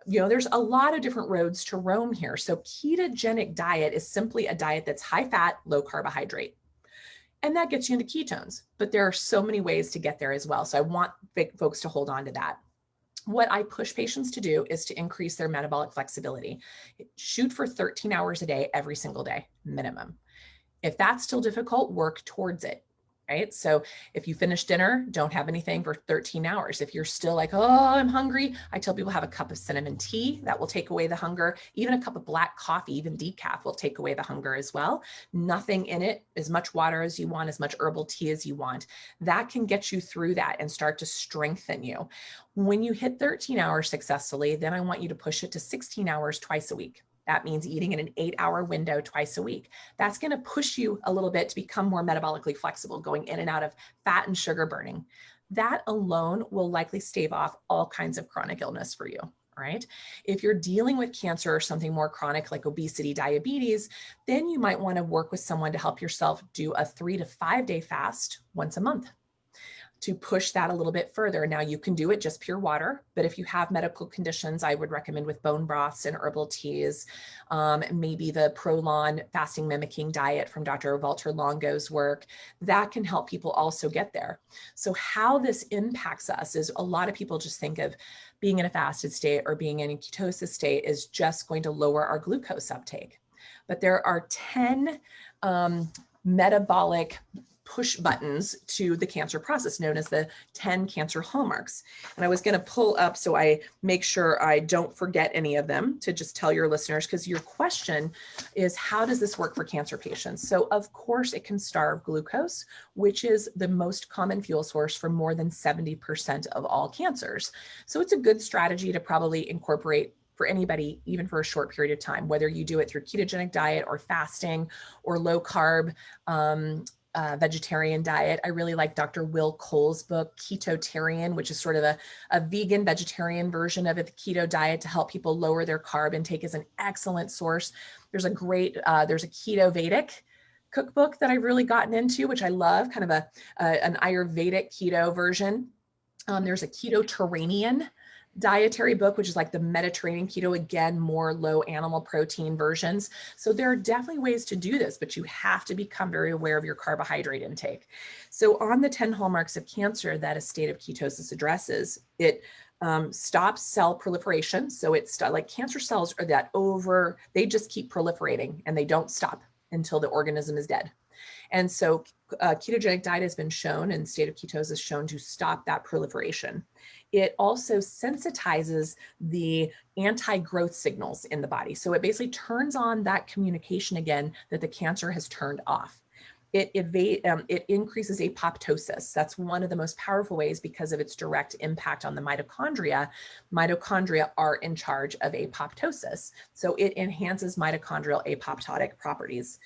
There's a lot of different roads to Rome here. So ketogenic diet is simply a diet that's high fat, low carbohydrate. And that gets you into ketones, but there are so many ways to get there as well. So I want folks to hold on to that. What I push patients to do is to increase their metabolic flexibility. Shoot for 13 hours a day, every single day, minimum. If that's still difficult, work towards it, right? So if you finish dinner, don't have anything for 13 hours. If you're still like, oh, I'm hungry, I tell people have a cup of cinnamon tea. That will take away the hunger. Even a cup of black coffee, even decaf, will take away the hunger as well. Nothing in it, as much water as you want, as much herbal tea as you want. That can get you through that and start to strengthen you. When you hit 13 hours successfully, then I want you to push it to 16 hours twice a week. That means eating in an 8-hour window twice a week. That's going to push you a little bit to become more metabolically flexible, going in and out of fat and sugar burning. That alone will likely stave off all kinds of chronic illness for you. right? If you're dealing with cancer or something more chronic like obesity, diabetes, then you might want to work with someone to help yourself do a 3 to 5 day fast once a month to push that a little bit further. Now you can do it just pure water, but if you have medical conditions, I would recommend with bone broths and herbal teas, maybe the Prolon fasting mimicking diet from Dr. Walter Longo's work, that can help people also get there. So how this impacts us is a lot of people just think of being in a fasted state or being in a ketosis state is just going to lower our glucose uptake. But there are 10 metabolic push buttons to the cancer process known as the 10 cancer hallmarks. And I was going to pull up so I make sure I don't forget any of them to just tell your listeners, because your question is, how does this work for cancer patients? So of course it can starve glucose, which is the most common fuel source for more than 70% of all cancers. So it's a good strategy to probably incorporate for anybody, even for a short period of time, whether you do it through ketogenic diet or fasting or low carb, vegetarian diet. I really like Dr. Will Cole's book, Ketotarian, which is sort of a vegan vegetarian version of the keto diet to help people lower their carb intake, is an excellent source. There's a great, there's a Keto Vedic cookbook that I've really gotten into, which I love, kind of an Ayurvedic keto version. There's a Ketotarian dietary book, which is like the Mediterranean keto, again, more low animal protein versions. So there are definitely ways to do this, but you have to become very aware of your carbohydrate intake. So on the 10 hallmarks of cancer that a state of ketosis addresses, it stops cell proliferation. So it's like cancer cells are they just keep proliferating and they don't stop until the organism is dead. And so ketogenic diet has been shown, and state of ketosis shown to stop that proliferation. It also sensitizes the anti-growth signals in the body. So it basically turns on that communication again that the cancer has turned off. It increases apoptosis. That's one of the most powerful ways because of its direct impact on the mitochondria. Mitochondria are in charge of apoptosis. So it enhances mitochondrial apoptotic properties.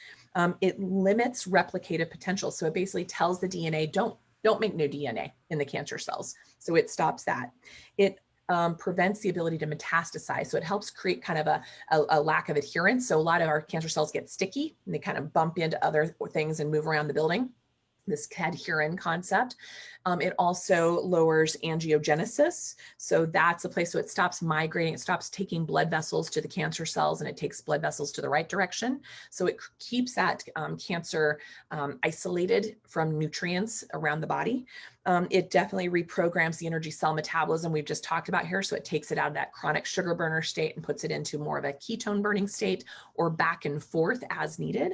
It limits replicative potential. So it basically tells the DNA, don't make new DNA in the cancer cells. So it stops that. It prevents the ability to metastasize. So it helps create kind of a lack of adherence. So a lot of our cancer cells get sticky and they kind of bump into other things and move around the building. This cadherin concept. It also lowers angiogenesis. So that's a place, so it stops migrating, it stops taking blood vessels to the cancer cells and it takes blood vessels to the right direction. So it keeps that cancer isolated from nutrients around the body. It definitely reprograms the energy cell metabolism we've just talked about here. So it takes it out of that chronic sugar burner state and puts it into more of a ketone burning state or back and forth as needed.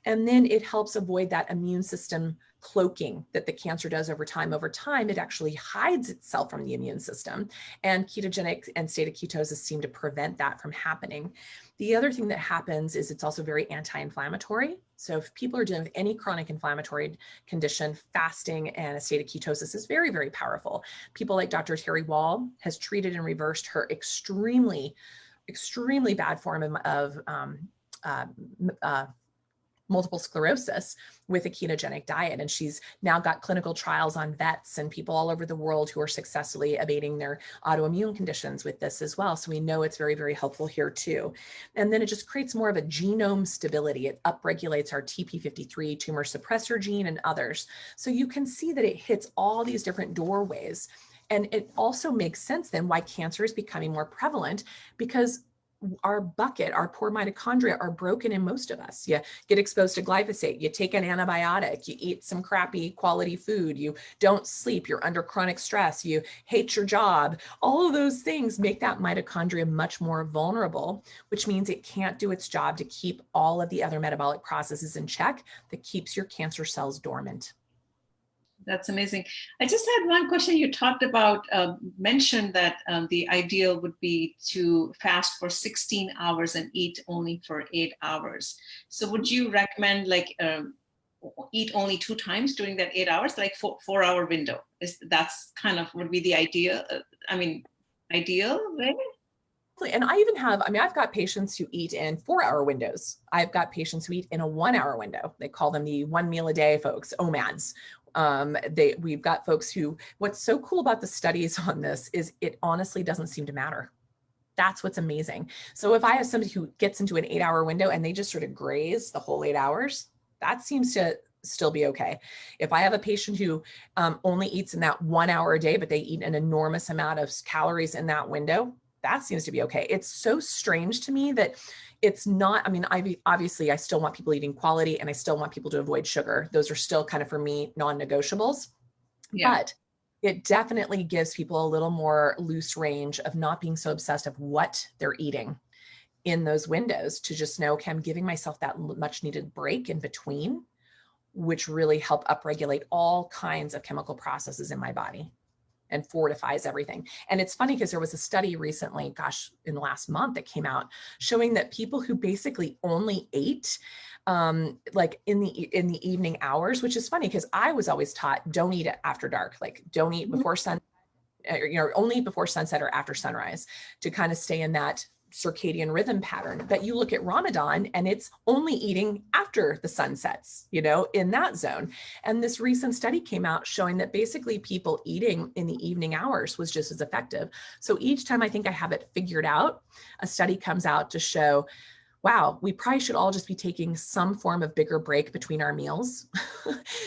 And then it helps avoid that immune system cloaking that the cancer does over time. Over time, it actually hides itself from the immune system. And ketogenic and state of ketosis seem to prevent that from happening. The other thing that happens is it's also very anti-inflammatory. So if people are dealing with any chronic inflammatory condition, fasting and a state of ketosis is very, very powerful. People like Dr. Terry Wall has treated and reversed her extremely bad form of multiple sclerosis with a ketogenic diet. And she's now got clinical trials on vets and people all over the world who are successfully abating their autoimmune conditions with this as well. So we know it's very, very helpful here too. And then it just creates more of a genome stability. It upregulates our TP53 tumor suppressor gene and others. So you can see that it hits all these different doorways. And it also makes sense then why cancer is becoming more prevalent, because our poor mitochondria are broken in most of us. You get exposed to glyphosate, you take an antibiotic, you eat some crappy quality food, you don't sleep, you're under chronic stress, you hate your job. All of those things make that mitochondria much more vulnerable, which means it can't do its job to keep all of the other metabolic processes in check that keeps your cancer cells dormant. That's amazing. I just had one question. You talked about, mentioned that the ideal would be to fast for 16 hours and eat only for 8 hours. So would you recommend eat only 2 times during that 8 hours, like 4 hour window? That's kind of would be the idea. Ideal, right? And I've got patients who eat in 4-hour windows. I've got patients who eat in a 1-hour window. They call them the 1 meal a day folks, OMADs. We've got folks who, what's so cool about the studies on this is it honestly doesn't seem to matter. That's what's amazing. So if I have somebody who gets into an 8-hour window and they just sort of graze the whole 8 hours, that seems to still be okay. If I have a patient who only eats in that 1 hour a day, but they eat an enormous amount of calories in that window, that seems to be okay. It's so strange to me that it's not, I mean, obviously I still want people eating quality and I still want people to avoid sugar. Those are still kind of, for me, non-negotiables. Yeah. But it definitely gives people a little more loose range of not being so obsessed of what they're eating in those windows, to just know, okay, I'm giving myself that much needed break in between, which really help upregulate all kinds of chemical processes in my body and fortifies everything. And it's funny because there was a study recently, gosh, in the last month, that came out showing that people who basically only ate like in the evening hours, which is funny because I was always taught, don't eat it after dark, like don't eat before sun, only eat before sunset or after sunrise, to kind of stay in that circadian rhythm pattern. But you look at Ramadan and it's only eating after the sun sets, in that zone. And this recent study came out showing that basically people eating in the evening hours was just as effective. So each time I think I have it figured out, a study comes out to show, wow, we probably should all just be taking some form of bigger break between our meals,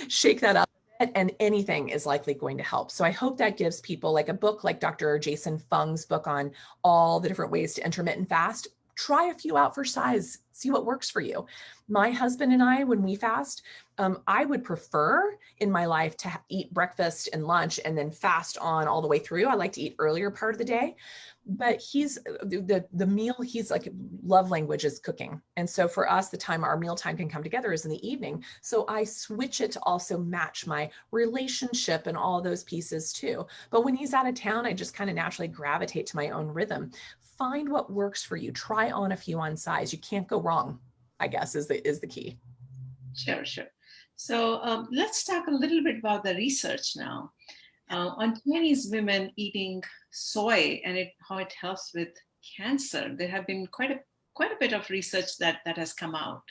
shake that up, and anything is likely going to help. So I hope that gives people, like a book like Dr. Jason Fung's book on all the different ways to intermittent fast. Try a few out for size, see what works for you. My husband and I, when we fast, I would prefer in my life to eat breakfast and lunch and then fast on all the way through. I like to eat earlier part of the day, but he's the meal, he's like, love language is cooking. And so for us, the time our meal time can come together is in the evening. So I switch it to also match my relationship and all those pieces too. But when he's out of town, I just kind of naturally gravitate to my own rhythm. Find what works for you. Try on a few on size. You can't go wrong, I guess, is the key. Sure, sure. So let's talk a little bit about the research now on Chinese women eating soy and how it helps with cancer. There have been quite a bit of research that has come out.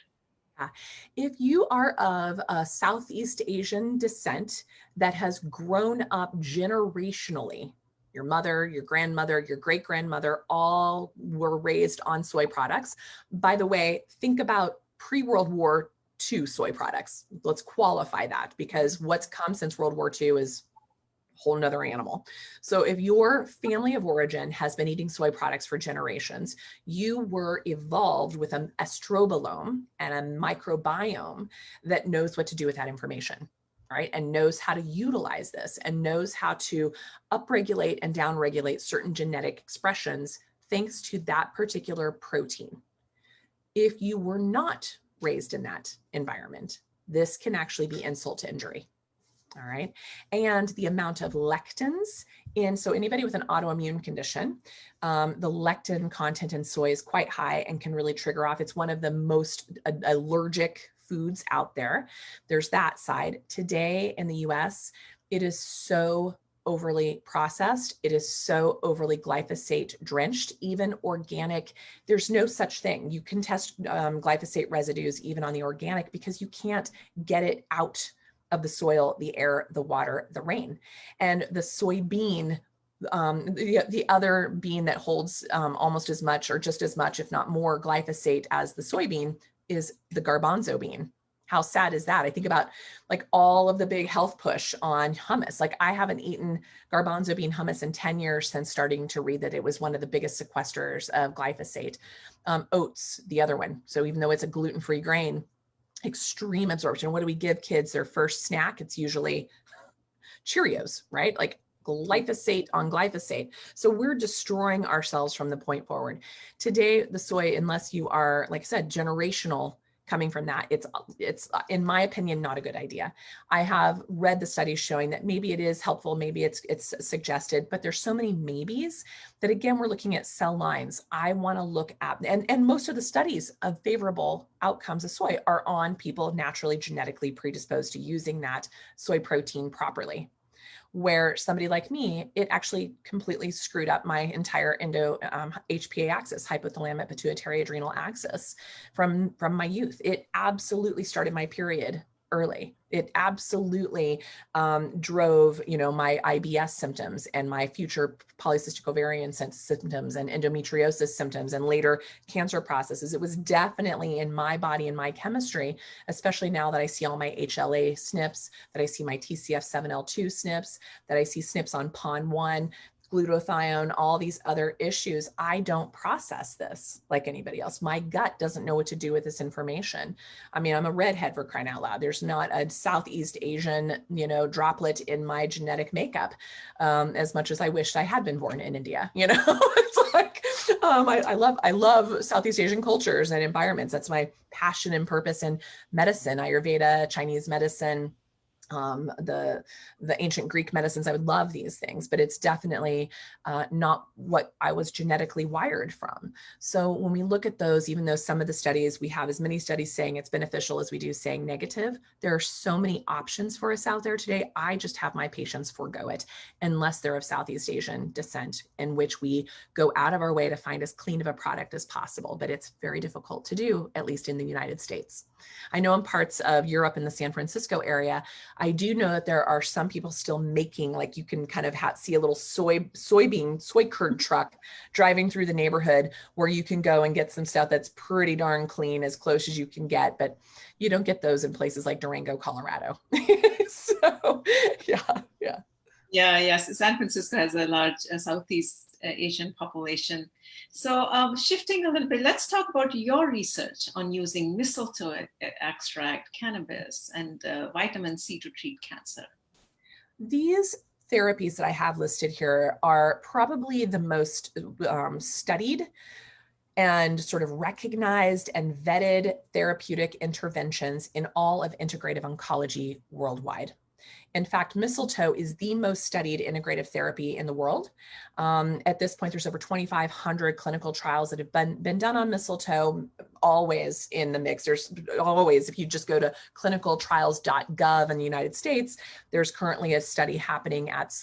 If you are of a Southeast Asian descent that has grown up generationally, your mother, your grandmother, your great grandmother, all were raised on soy products. By the way, think about pre-World War II soy products. Let's qualify that, because what's come since World War II is whole nother animal. So if your family of origin has been eating soy products for generations, you were evolved with an estrobolome and a microbiome that knows what to do with that information, right? And knows how to utilize this and knows how to upregulate and downregulate certain genetic expressions thanks to that particular protein. If you were not raised in that environment, this can actually be insult to injury. All right. And the amount of lectins so anybody with an autoimmune condition, the lectin content in soy is quite high and can really trigger off. It's one of the most allergic foods out there. There's that side. Today in the US, it is so overly processed. It is so overly glyphosate drenched, even organic. There's no such thing. You can test glyphosate residues even on the organic because you can't get it out of the soil, the air, the water, the rain. And the soybean, the other bean that holds almost as much or just as much, if not more, glyphosate as the soybean is the garbanzo bean. How sad is that? I think about like all of the big health push on hummus. Like I haven't eaten garbanzo bean hummus in 10 years since starting to read that it was one of the biggest sequesters of glyphosate. Oats, the other one. So even though it's a gluten-free grain, extreme absorption. What do we give kids their first snack? It's usually Cheerios, right? Like glyphosate on glyphosate. So we're destroying ourselves from the point forward. Today, the soy, unless you are, like I said, generational coming from that, it's in my opinion, not a good idea. I have read the studies showing that maybe it is helpful, maybe it's suggested, but there's so many maybes that again, we're looking at cell lines. I want to look at, and most of the studies of favorable outcomes of soy are on people naturally genetically predisposed to using that soy protein properly. Where somebody like me, it actually completely screwed up my entire HPA axis, hypothalamic pituitary adrenal axis from my youth. It absolutely started my period early. It absolutely drove, my IBS symptoms and my future polycystic ovarian symptoms and endometriosis symptoms and later cancer processes. It was definitely in my body and my chemistry, especially now that I see all my HLA SNPs, that I see my TCF7L2 SNPs, that I see SNPs on PON1, glutathione, all these other issues. I don't process this like anybody else. My gut doesn't know what to do with this information. I mean, I'm a redhead, for crying out loud. There's not a Southeast Asian, droplet in my genetic makeup, as much as I wished I had been born in India. It's like, I love Southeast Asian cultures and environments. That's my passion and purpose in medicine, Ayurveda, Chinese medicine, the ancient Greek medicines. I would love these things, but it's definitely not what I was genetically wired from. So when we look at those, even though some of the studies, we have as many studies saying it's beneficial as we do saying negative, there are so many options for us out there today. I just have my patients forego it unless they're of Southeast Asian descent, in which we go out of our way to find as clean of a product as possible. But it's very difficult to do, at least in the United States. I know in parts of Europe in the San Francisco area, I do know that there are some people still making, like, you can kind of see a little soy curd truck driving through the neighborhood where you can go and get some stuff that's pretty darn clean, as close as you can get, but you don't get those in places like Durango, Colorado. So yeah. Yes. San Francisco has a large Southeast Asian population. So shifting a little bit, let's talk about your research on using mistletoe extract, cannabis, and vitamin C to treat cancer. These therapies that I have listed here are probably the most studied and sort of recognized and vetted therapeutic interventions in all of integrative oncology worldwide. In fact, mistletoe is the most studied integrative therapy in the world. At this point, there's over 2,500 clinical trials that have been done on mistletoe, always in the mix. There's always, if you just go to clinicaltrials.gov in the United States, there's currently a study happening at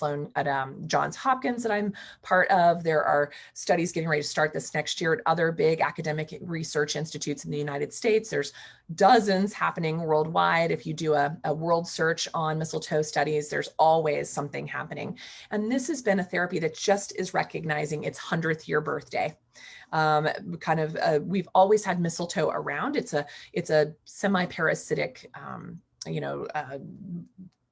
Johns Hopkins that I'm part of. There are studies getting ready to start this next year at other big academic research institutes in the United States. There's dozens happening worldwide. If you do a world search on mistletoe studies, there's always something happening. And this has been a therapy that just is recognizing its 100th year birthday. We've always had mistletoe around. It's a semi-parasitic,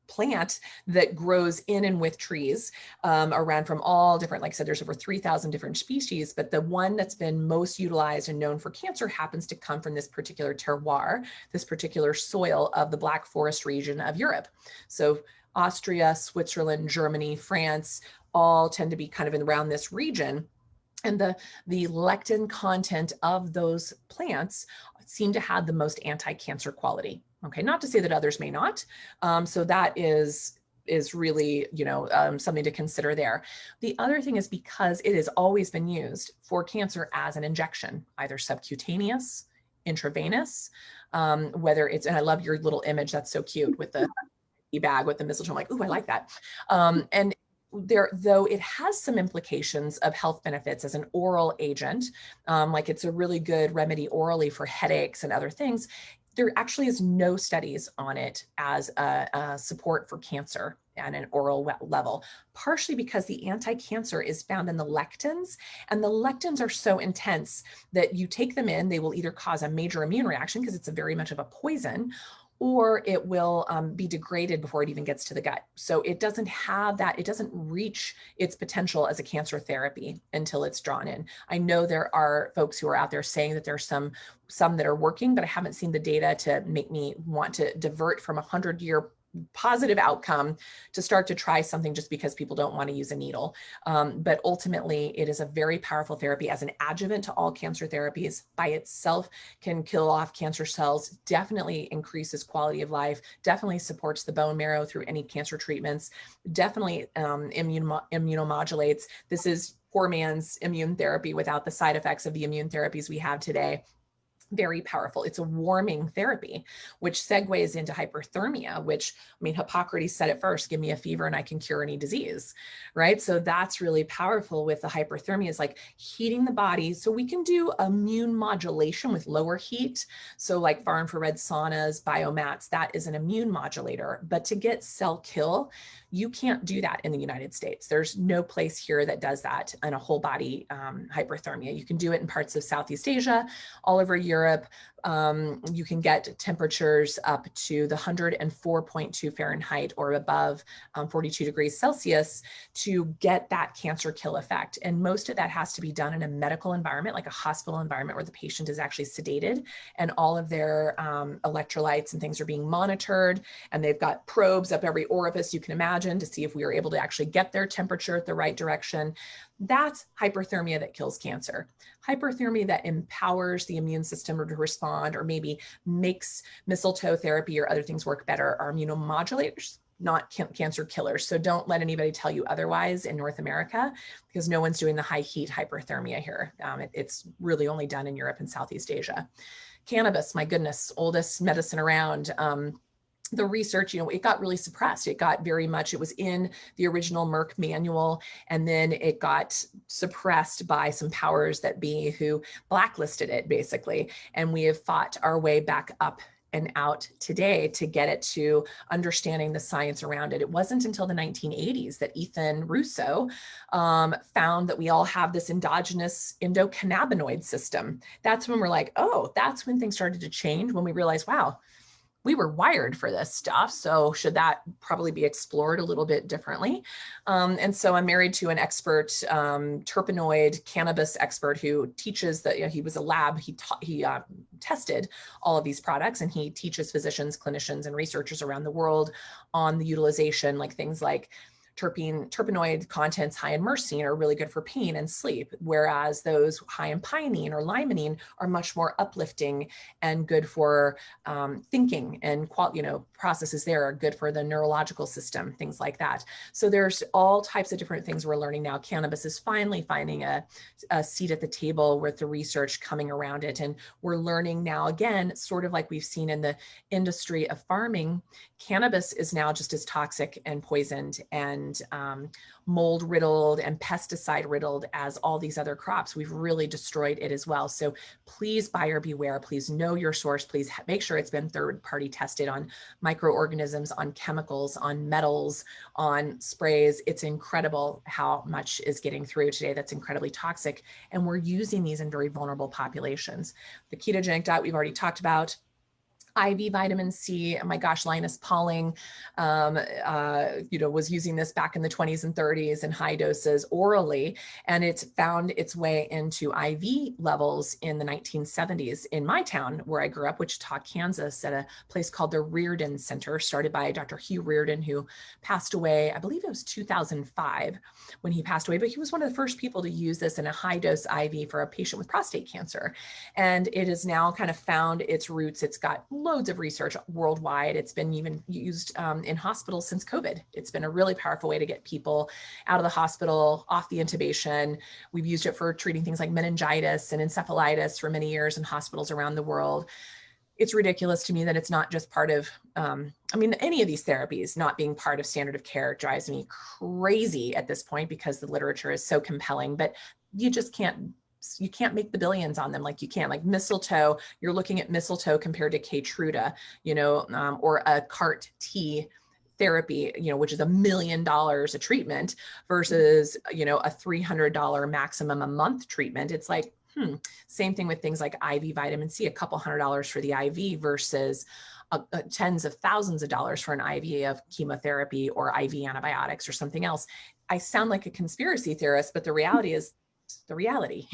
plant that grows in and with trees around from all different, like I said, there's over 3,000 different species, but the one that's been most utilized and known for cancer happens to come from this particular terroir, this particular soil of the Black Forest region of Europe. So Austria, Switzerland, Germany, France, all tend to be kind of around this region. And the lectin content of those plants seem to have the most anti-cancer quality. Okay, not to say that others may not. So that is really, something to consider there. The other thing is, because it has always been used for cancer as an injection, either subcutaneous, intravenous, whether it's, and I love your little image, that's so cute with the bag with the mistletoe. I'm like, ooh, I like that. And though it has some implications of health benefits as an oral agent, like it's a really good remedy orally for headaches and other things, there actually is no studies on it as a support for cancer at an oral level, partially because the anti-cancer is found in the lectins, and the lectins are so intense that you take them in, they will either cause a major immune reaction because it's a very much of a poison, or it will be degraded before it even gets to the gut. So it doesn't have that, it doesn't reach its potential as a cancer therapy until it's drawn in. I know there are folks who are out there saying that there's some that are working, but I haven't seen the data to make me want to divert from 100-year positive outcome to start to try something just because people don't want to use a needle. But ultimately, it is a very powerful therapy as an adjuvant to all cancer therapies. By itself can kill off cancer cells, definitely increases quality of life, definitely supports the bone marrow through any cancer treatments, definitely immunomodulates. This is poor man's immune therapy without the side effects of the immune therapies we have today. Very powerful. It's a warming therapy, which segues into hyperthermia, which, I mean, Hippocrates said it first, give me a fever and I can cure any disease, right? So that's really powerful with the hyperthermia, is like heating the body. So we can do immune modulation with lower heat. So like far infrared saunas, biomats, that is an immune modulator. But to get cell kill, you can't do that in the United States. There's no place here that does that in a whole body hyperthermia. You can do it in parts of Southeast Asia, all over Europe. You can get temperatures up to the 104.2 Fahrenheit or above 42 degrees Celsius to get that cancer kill effect. And most of that has to be done in a medical environment, like a hospital environment where the patient is actually sedated and all of their electrolytes and things are being monitored. And they've got probes up every orifice you can imagine to see if we are able to actually get their temperature at the right direction. That's hyperthermia that kills cancer. Hyperthermia that empowers the immune system to respond, or maybe makes mistletoe therapy or other things work better, are immunomodulators, not cancer killers. So don't let anybody tell you otherwise in North America, because no one's doing the high heat hyperthermia here. It's really only done in Europe and Southeast Asia. Cannabis, my goodness, oldest medicine around. The research, it got really suppressed. It got very much, it was in the original Merck manual, and then it got suppressed by some powers that be who blacklisted it basically. And we have fought our way back up and out today to get it to understanding the science around it. It wasn't until the 1980s that Ethan Russo found that we all have this endogenous endocannabinoid system. That's when we're like, oh, that's when things started to change, when we realized, wow, we were wired for this stuff. So should that probably be explored a little bit differently? And so I'm married to an expert, terpenoid cannabis expert who teaches that, he was a lab, he tested all of these products, and he teaches physicians, clinicians, and researchers around the world on the utilization, like things like terpenoid contents high in myrcene are really good for pain and sleep, whereas those high in pinene or limonene are much more uplifting and good for thinking, and processes there are good for the neurological system, things like that. So there's all types of different things we're learning now. Cannabis is finally finding a seat at the table with the research coming around it. And we're learning now, again, sort of like we've seen in the industry of farming, cannabis is now just as toxic and poisoned and mold riddled and pesticide riddled as all these other crops. We've really destroyed it as well. So please buyer beware, please know your source, please make sure it's been third party tested on microorganisms, on chemicals, on metals, on sprays. It's incredible how much is getting through today that's incredibly toxic. And we're using these in very vulnerable populations. The ketogenic diet we've already talked about. IV vitamin C, oh my gosh, Linus Pauling, was using this back in the 20s and 30s in high doses orally, and it's found its way into IV levels in the 1970s in my town where I grew up, Wichita, Kansas, at a place called the Reardon Center, started by Dr. Hugh Reardon, who passed away, I believe it was 2005 when he passed away, but he was one of the first people to use this in a high dose IV for a patient with prostate cancer. And it has now kind of found its roots. It's got loads of research worldwide. It's been even used in hospitals since COVID. It's been a really powerful way to get people out of the hospital, off the intubation. We've used it for treating things like meningitis and encephalitis for many years in hospitals around the world. It's ridiculous to me that it's not just part of, any of these therapies not being part of standard of care drives me crazy at this point, because the literature is so compelling, but you just can't make the billions on them like you can. Like mistletoe, you're looking at mistletoe compared to Keytruda, or a CAR T therapy, which is $1 million a treatment versus, a $300 maximum a month treatment. It's like, same thing with things like IV vitamin C, a couple $100 for the IV versus tens of thousands of dollars for an IV of chemotherapy or IV antibiotics or something else. I sound like a conspiracy theorist, but the reality is the reality.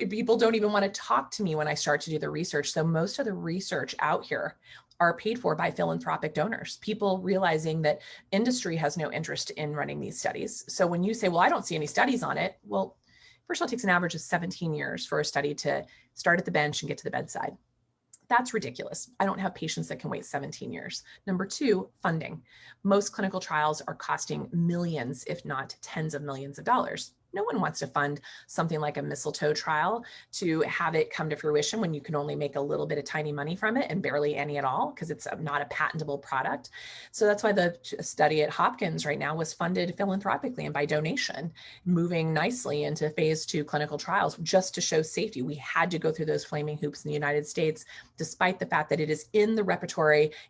People don't even want to talk to me when I start to do the research. So most of the research out here are paid for by philanthropic donors, people realizing that industry has no interest in running these studies. So when you say, well, I don't see any studies on it, well, first of all, it takes an average of 17 years for a study to start at the bench and get to the bedside. That's ridiculous. I don't have patients that can wait 17 years. Number two, funding. Most clinical trials are costing millions, if not tens of millions of dollars. No one wants to fund something like a Mistletoe trial to have it come to fruition when you can only make a little bit of tiny money from it and barely any at all, because it's not a patentable product. So that's why the study at Hopkins right now was funded philanthropically and by donation, moving nicely into phase 2 clinical trials just to show safety. We had to go through those flaming hoops in the United States, despite the fact that it is in the repertoire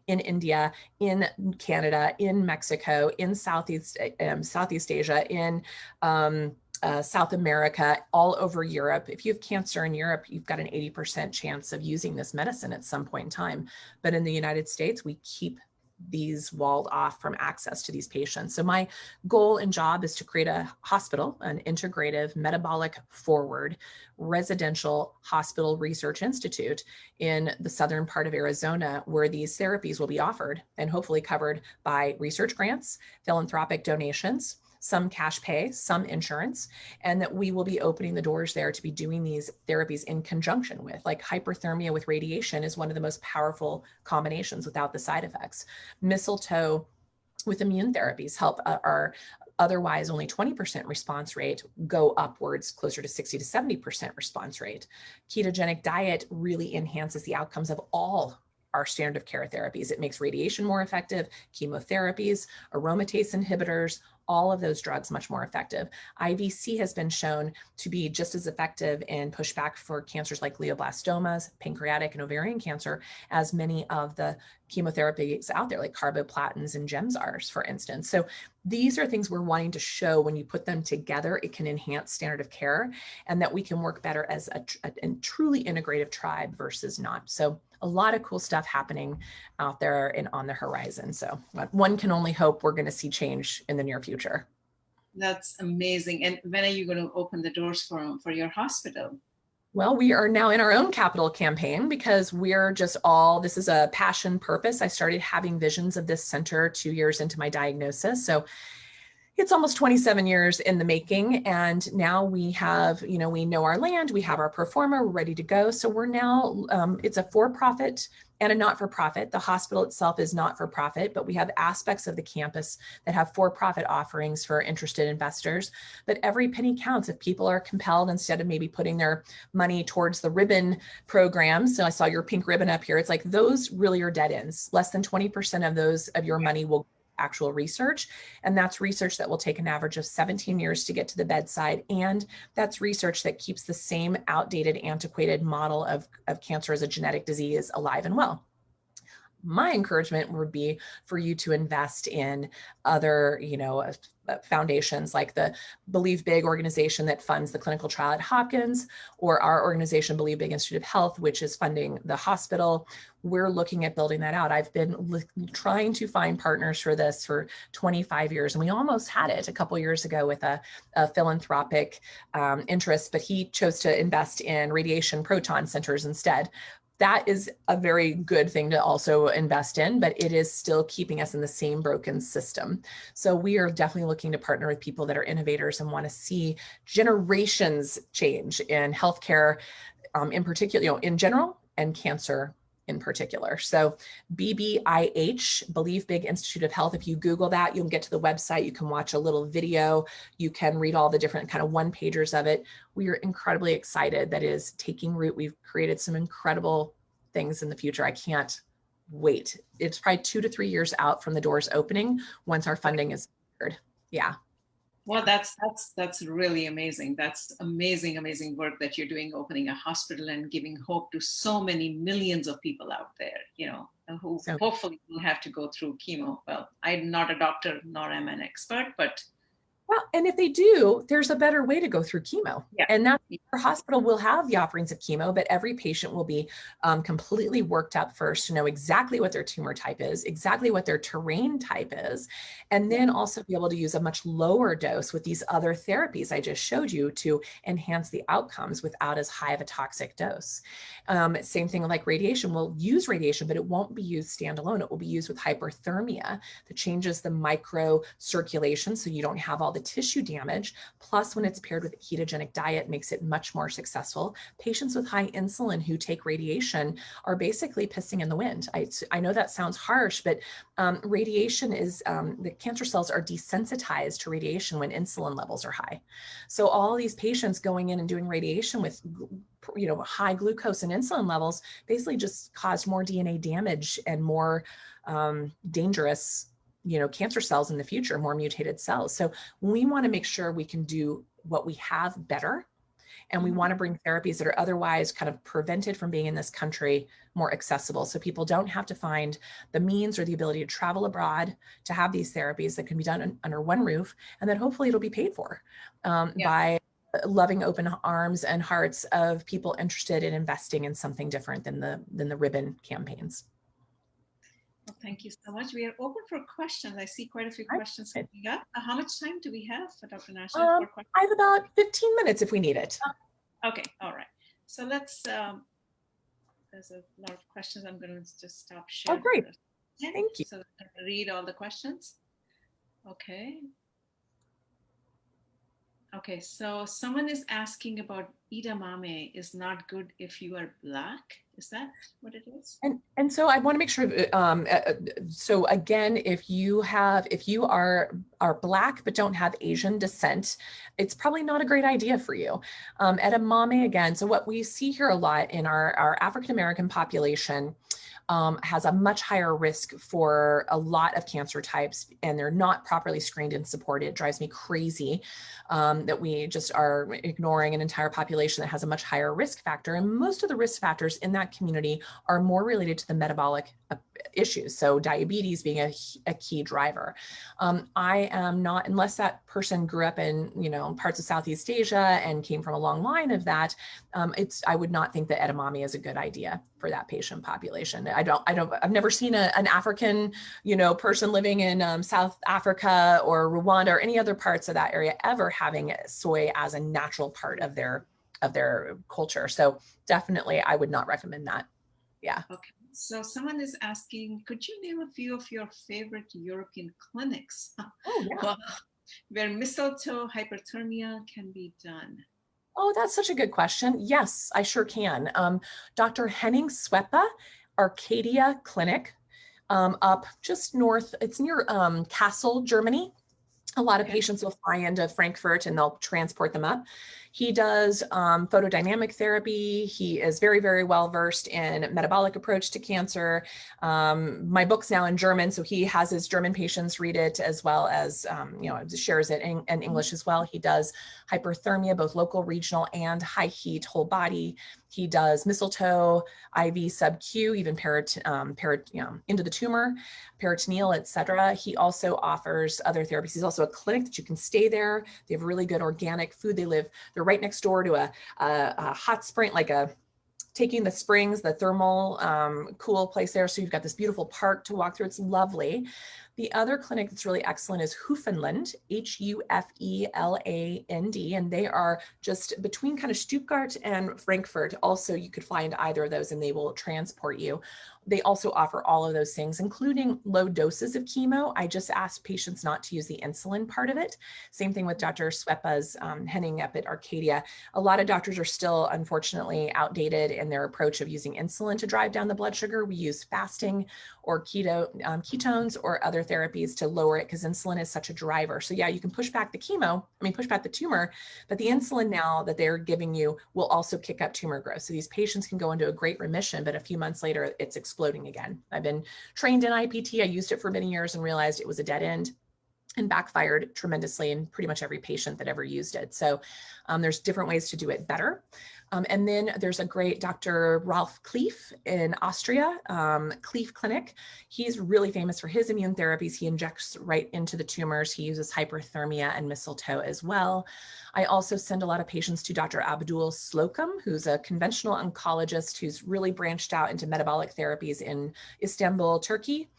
in India, in Canada, in Mexico, in Southeast Asia, in South America, all over Europe. If you have cancer in Europe, you've got an 80% chance of using this medicine at some point in time. But in the United States, we keep these walled off from access to these patients. So my goal and job is to create a hospital, an integrative, metabolic forward residential hospital research institute in the southern part of Arizona, where these therapies will be offered and hopefully covered by research grants, philanthropic donations, some cash pay, some insurance, and that we will be opening the doors there to be doing these therapies in conjunction with, like hyperthermia with radiation is one of the most powerful combinations without the side effects. Mistletoe with immune therapies help our otherwise only 20% response rate go upwards closer to 60 to 70% response rate. Ketogenic diet really enhances the outcomes of all our standard of care therapies. It makes radiation more effective, chemotherapies, aromatase inhibitors, all of those drugs much more effective. IVC has been shown to be just as effective in pushback for cancers like glioblastomas, pancreatic and ovarian cancer, as many of the chemotherapies out there, like carboplatins and Gemzars, for instance. So these are things we're wanting to show when you put them together, it can enhance standard of care and that we can work better as a truly integrative tribe versus not. So a lot of cool stuff happening out there and on the horizon. So one can only hope we're going to see change in the near future. That's amazing. And when are you going to open the doors for your hospital? Well, we are now in our own capital campaign because we're just all, this is a passion purpose. I started having visions of this center 2 years into my diagnosis. So it's almost 27 years in the making. And now we have, we know our land, we have our performer, we're ready to go. So we're now, it's a for-profit and a not-for-profit. The hospital itself is not-for-profit, but we have aspects of the campus that have for-profit offerings for interested investors. But every penny counts if people are compelled, instead of maybe putting their money towards the ribbon program. So I saw your pink ribbon up here. It's like those really are dead ends. Less than 20% of those of your money will actual research. And that's research that will take an average of 17 years to get to the bedside. And that's research that keeps the same outdated, antiquated model of cancer as a genetic disease alive and well. My encouragement would be for you to invest in other, foundations like the Believe Big organization that funds the clinical trial at Hopkins, or our organization, Believe Big Institute of Health, which is funding the hospital. We're looking at building that out. I've been trying to find partners for this for 25 years, and we almost had it a couple years ago with a philanthropic interest, but he chose to invest in radiation proton centers instead. That is a very good thing to also invest in, but it is still keeping us in the same broken system. So we are definitely looking to partner with people that are innovators and want to see generations change in healthcare, in particular, in general, and cancer in particular. So BBIH, Believe Big Institute of Health. If you Google that, you'll get to the website. You can watch a little video. You can read all the different kind of one-pagers of it. We are incredibly excited that it is taking root. We've created some incredible things in the future. I can't wait. It's probably 2 to 3 years out from the doors opening once our funding is secured. Yeah. Well, that's really amazing. That's amazing work that you're doing, opening a hospital and giving hope to so many millions of people out there, who hopefully will have to go through chemo. Well, I'm not a doctor, nor am I an expert, but well, and if they do, there's a better way to go through chemo. Yeah. And that our hospital will have the offerings of chemo, but every patient will be completely worked up first to know exactly what their tumor type is, exactly what their terrain type is, and then also be able to use a much lower dose with these other therapies I just showed you to enhance the outcomes without as high of a toxic dose. Same thing like radiation. We'll use radiation, but it won't be used standalone. It will be used with hyperthermia that changes the microcirculation so you don't have all the tissue damage, plus when it's paired with a ketogenic diet, makes it much more successful. Patients with high insulin who take radiation are basically pissing in the wind. I know that sounds harsh, but radiation is, the cancer cells are desensitized to radiation when insulin levels are high. So all these patients going in and doing radiation with high glucose and insulin levels basically just caused more DNA damage and more dangerous cancer cells in the future, more mutated cells. So we want to make sure we can do what we have better. And we want to bring therapies that are otherwise kind of prevented from being in this country more accessible. So people don't have to find the means or the ability to travel abroad to have these therapies that can be done under one roof. And then hopefully it'll be paid for by loving open arms and hearts of people interested in investing in something different than the ribbon campaigns. Well, thank you so much. We are open for questions. I see quite a few questions coming up. How much time do we have for Dr. Nasha? I have about 15 minutes if we need it. Okay, all right. So let's, there's a lot of questions. I'm going to just stop sharing. Oh, great. Thank you. So I can read all the questions. Okay. Okay, so someone is asking about edamame is not good if you are Black. Is that what it is? And so I want to make sure. So again, if you are Black but don't have Asian descent, it's probably not a great idea for you. Edamame again. So what we see here a lot in our African American population has a much higher risk for a lot of cancer types, and they're not properly screened and supported. It drives me crazy that we just are ignoring an entire population that has a much higher risk factor. And most of the risk factors in that community are more related to the metabolic issues. So diabetes being a key driver. I am not, unless that person grew up in, parts of Southeast Asia and came from a long line of that, I would not think that edamame is a good idea for that patient population. I've never seen an African, person living in South Africa or Rwanda or any other parts of that area ever having soy as a natural part of their culture. So definitely I would not recommend that. Yeah. Okay. So someone is asking, could you name a few of your favorite European clinics where mistletoe hyperthermia can be done? Oh, that's such a good question. Yes, I sure can. Dr. Henning Sweppe, Arcadia Clinic, up just north, it's near Kassel, Germany. A lot of patients will fly into Frankfurt and they'll transport them up. He does photodynamic therapy. He is very, very well versed in metabolic approach to cancer. My book's now in German, so he has his German patients read it as well as, shares it in English as well. He does hyperthermia, both local, regional, and high heat, whole body. He does mistletoe, IV sub-Q, even into the tumor, peritoneal, etc. He also offers other therapies. He's also a clinic that you can stay there. They have really good organic food. They're right next door to a hot spring, taking the springs, the thermal cool place there. So you've got this beautiful park to walk through. It's lovely. The other clinic that's really excellent is Hufenland, Hufeland, and they are just between kind of Stuttgart and Frankfurt. Also, you could find either of those and they will transport you. They also offer all of those things, including low doses of chemo. I just ask patients not to use the insulin part of it. Same thing with Dr. Sweppe's Henning up at Arcadia. A lot of doctors are still, unfortunately, outdated in their approach of using insulin to drive down the blood sugar. We use fasting or ketones or other therapies to lower it because insulin is such a driver. So yeah, you can push back the tumor, but the insulin now that they're giving you will also kick up tumor growth. So these patients can go into a great remission, but a few months later, it's exploding again. I've been trained in IPT. I used it for many years and realized it was a dead end and backfired tremendously in pretty much every patient that ever used it. So there's different ways to do it better. And then there's a great Dr. Ralph Kleef in Austria, Kleef Clinic. He's really famous for his immune therapies. He injects right into the tumors. He uses hyperthermia and mistletoe as well. I also send a lot of patients to Dr. Abdul Slocum, who's a conventional oncologist who's really branched out into metabolic therapies in Istanbul, Turkey.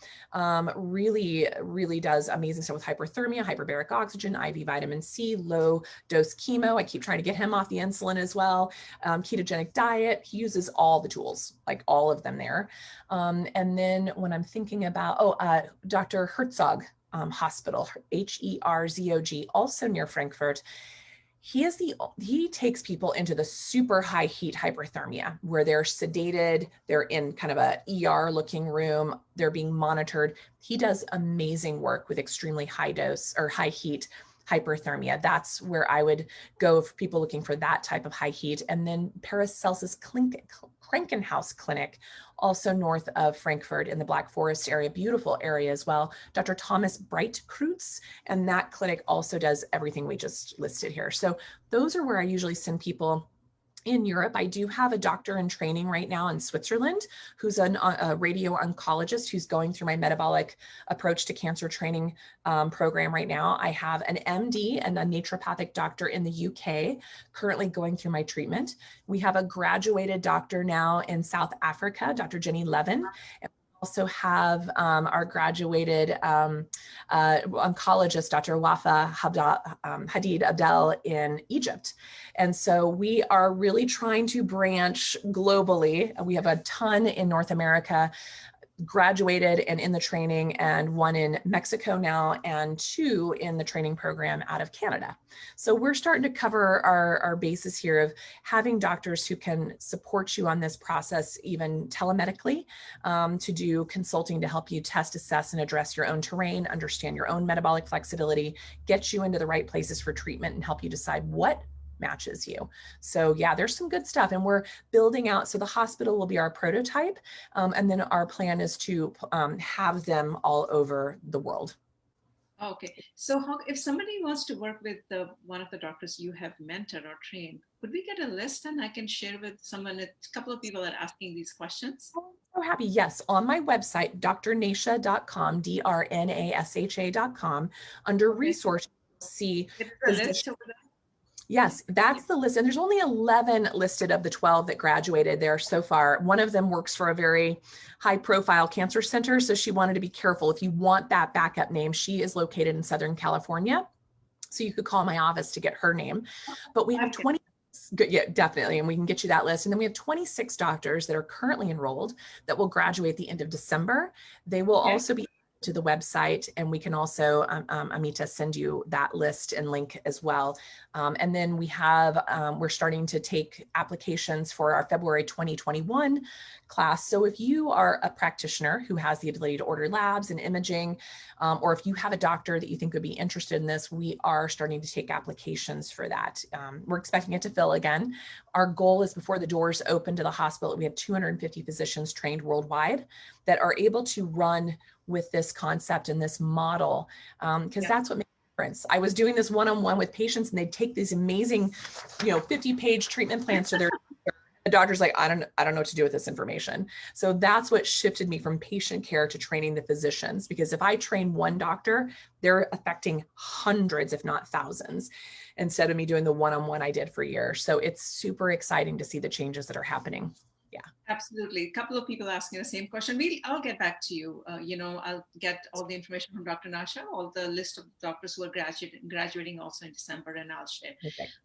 Really does amazing stuff with hyperthermia, hyperbaric oxygen, IV vitamin C, low dose chemo. I keep trying to get him off the insulin as well. Ketogenic diet. He uses all the tools, like all of them there. And then when I'm thinking about, Dr. Herzog, Hospital, Herzog, also near Frankfurt. He takes people into the super high heat hyperthermia where they're sedated, they're in kind of a ER looking room, they're being monitored. He does amazing work with extremely high dose or high heat hyperthermia. That's where I would go for people looking for that type of high heat. And then Paracelsus Krankenhaus Clinic, also north of Frankfurt in the Black Forest area, beautiful area as well. Dr. Thomas Breitkreutz, and that clinic also does everything we just listed here. So those are where I usually send people. In Europe, I do have a doctor in training right now in Switzerland who's a radio oncologist who's going through my metabolic approach to cancer training program right now. I have an MD and a naturopathic doctor in the UK currently going through my treatment. We have a graduated doctor now in South Africa, Dr. Jenny Levin. Also have our graduated oncologist, Dr. Wafa Hadid Abdel in Egypt. And so we are really trying to branch globally. We have a ton in North America, graduated and in the training, and one in Mexico now, and two in the training program out of Canada. So we're starting to cover our bases here of having doctors who can support you on this process, even telemedically, to do consulting to help you test, assess, and address your own terrain, understand your own metabolic flexibility, get you into the right places for treatment, and help you decide what matches you. So yeah, there's some good stuff, and we're building out. So the hospital will be our prototype. And then our plan is to have them all over the world. Okay. So if somebody wants to work with one of the doctors you have mentored or trained, could we get a list and I can share with someone? A couple of people are asking these questions. I'm so happy. Yes. On my website, drnasha.com, drnasha.com, under resources, you'll see a list over there. Yes, that's the list. And there's only 11 listed of the 12 that graduated there so far. One of them works for a very high profile cancer center. So she wanted to be careful. If you want that backup name, she is located in Southern California. So you could call my office to get her name. But we have 20. Yeah, definitely. And we can get you that list. And then we have 26 doctors that are currently enrolled that will graduate at the end of December. They will also be to the website, and we can also, Amita, send you that list and link as well. And then we have, we're starting to take applications for our February 2021 class. So if you are a practitioner who has the ability to order labs and imaging, or if you have a doctor that you think would be interested in this, we are starting to take applications for that. We're expecting it to fill again. Our goal is before the doors open to the hospital, we have 250 physicians trained worldwide that are able to run with this concept and this model, because that's what makes a difference. I was doing this one-on-one with patients, and they'd take these amazing, 50-page treatment plans to their the doctor's like, I don't know what to do with this information. So that's what shifted me from patient care to training the physicians, because if I train one doctor, they're affecting hundreds, if not thousands, instead of me doing the one-on-one I did for years. So it's super exciting to see the changes that are happening. Yeah, absolutely. A couple of people asking the same question. I'll get back to you. I'll get all the information from Dr. Nasha, all the list of doctors who are graduating also in December, and I'll share.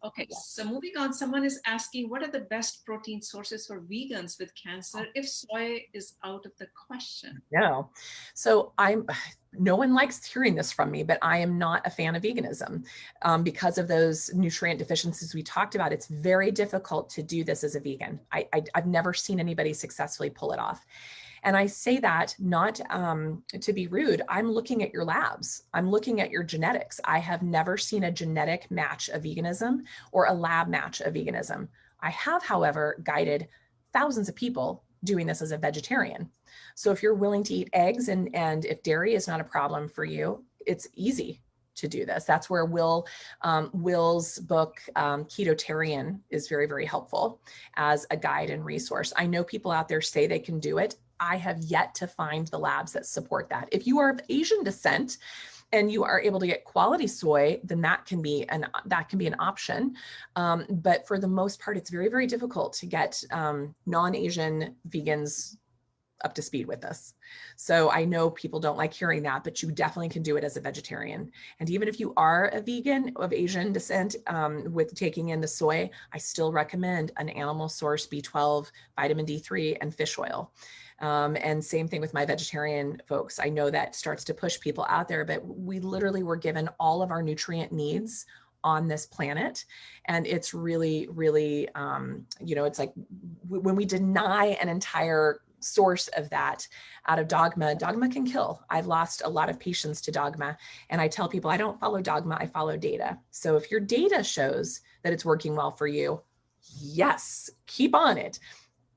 Okay, so moving on, someone is asking, what are the best protein sources for vegans with cancer if soy is out of the question? No. So no one likes hearing this from me, but I am not a fan of veganism because of those nutrient deficiencies we talked about. It's very difficult to do this as a vegan. I've never seen anybody successfully pull it off. And I say that not to be rude. I'm looking at your labs. I'm looking at your genetics. I have never seen a genetic match of veganism or a lab match of veganism. I have, however, guided thousands of people doing this as a vegetarian. So if you're willing to eat eggs and if dairy is not a problem for you, it's easy to do this. That's where Will's book, Ketotarian, is very, very helpful as a guide and resource. I know people out there say they can do it. I have yet to find the labs that support that. If you are of Asian descent and you are able to get quality soy, then that can be an option. But for the most part, it's very, very difficult to get non-Asian vegans up to speed with this. So I know people don't like hearing that, but you definitely can do it as a vegetarian. And even if you are a vegan of Asian descent with taking in the soy, I still recommend an animal source B12, vitamin D3, and fish oil. And same thing with my vegetarian folks. I know that starts to push people out there, but we literally were given all of our nutrient needs on this planet. And it's really, really, it's like when we deny an entire source of that out of dogma can kill. I've lost a lot of patients to dogma. And I tell people, I don't follow dogma, I follow data. So if your data shows that it's working well for you, yes, keep on it.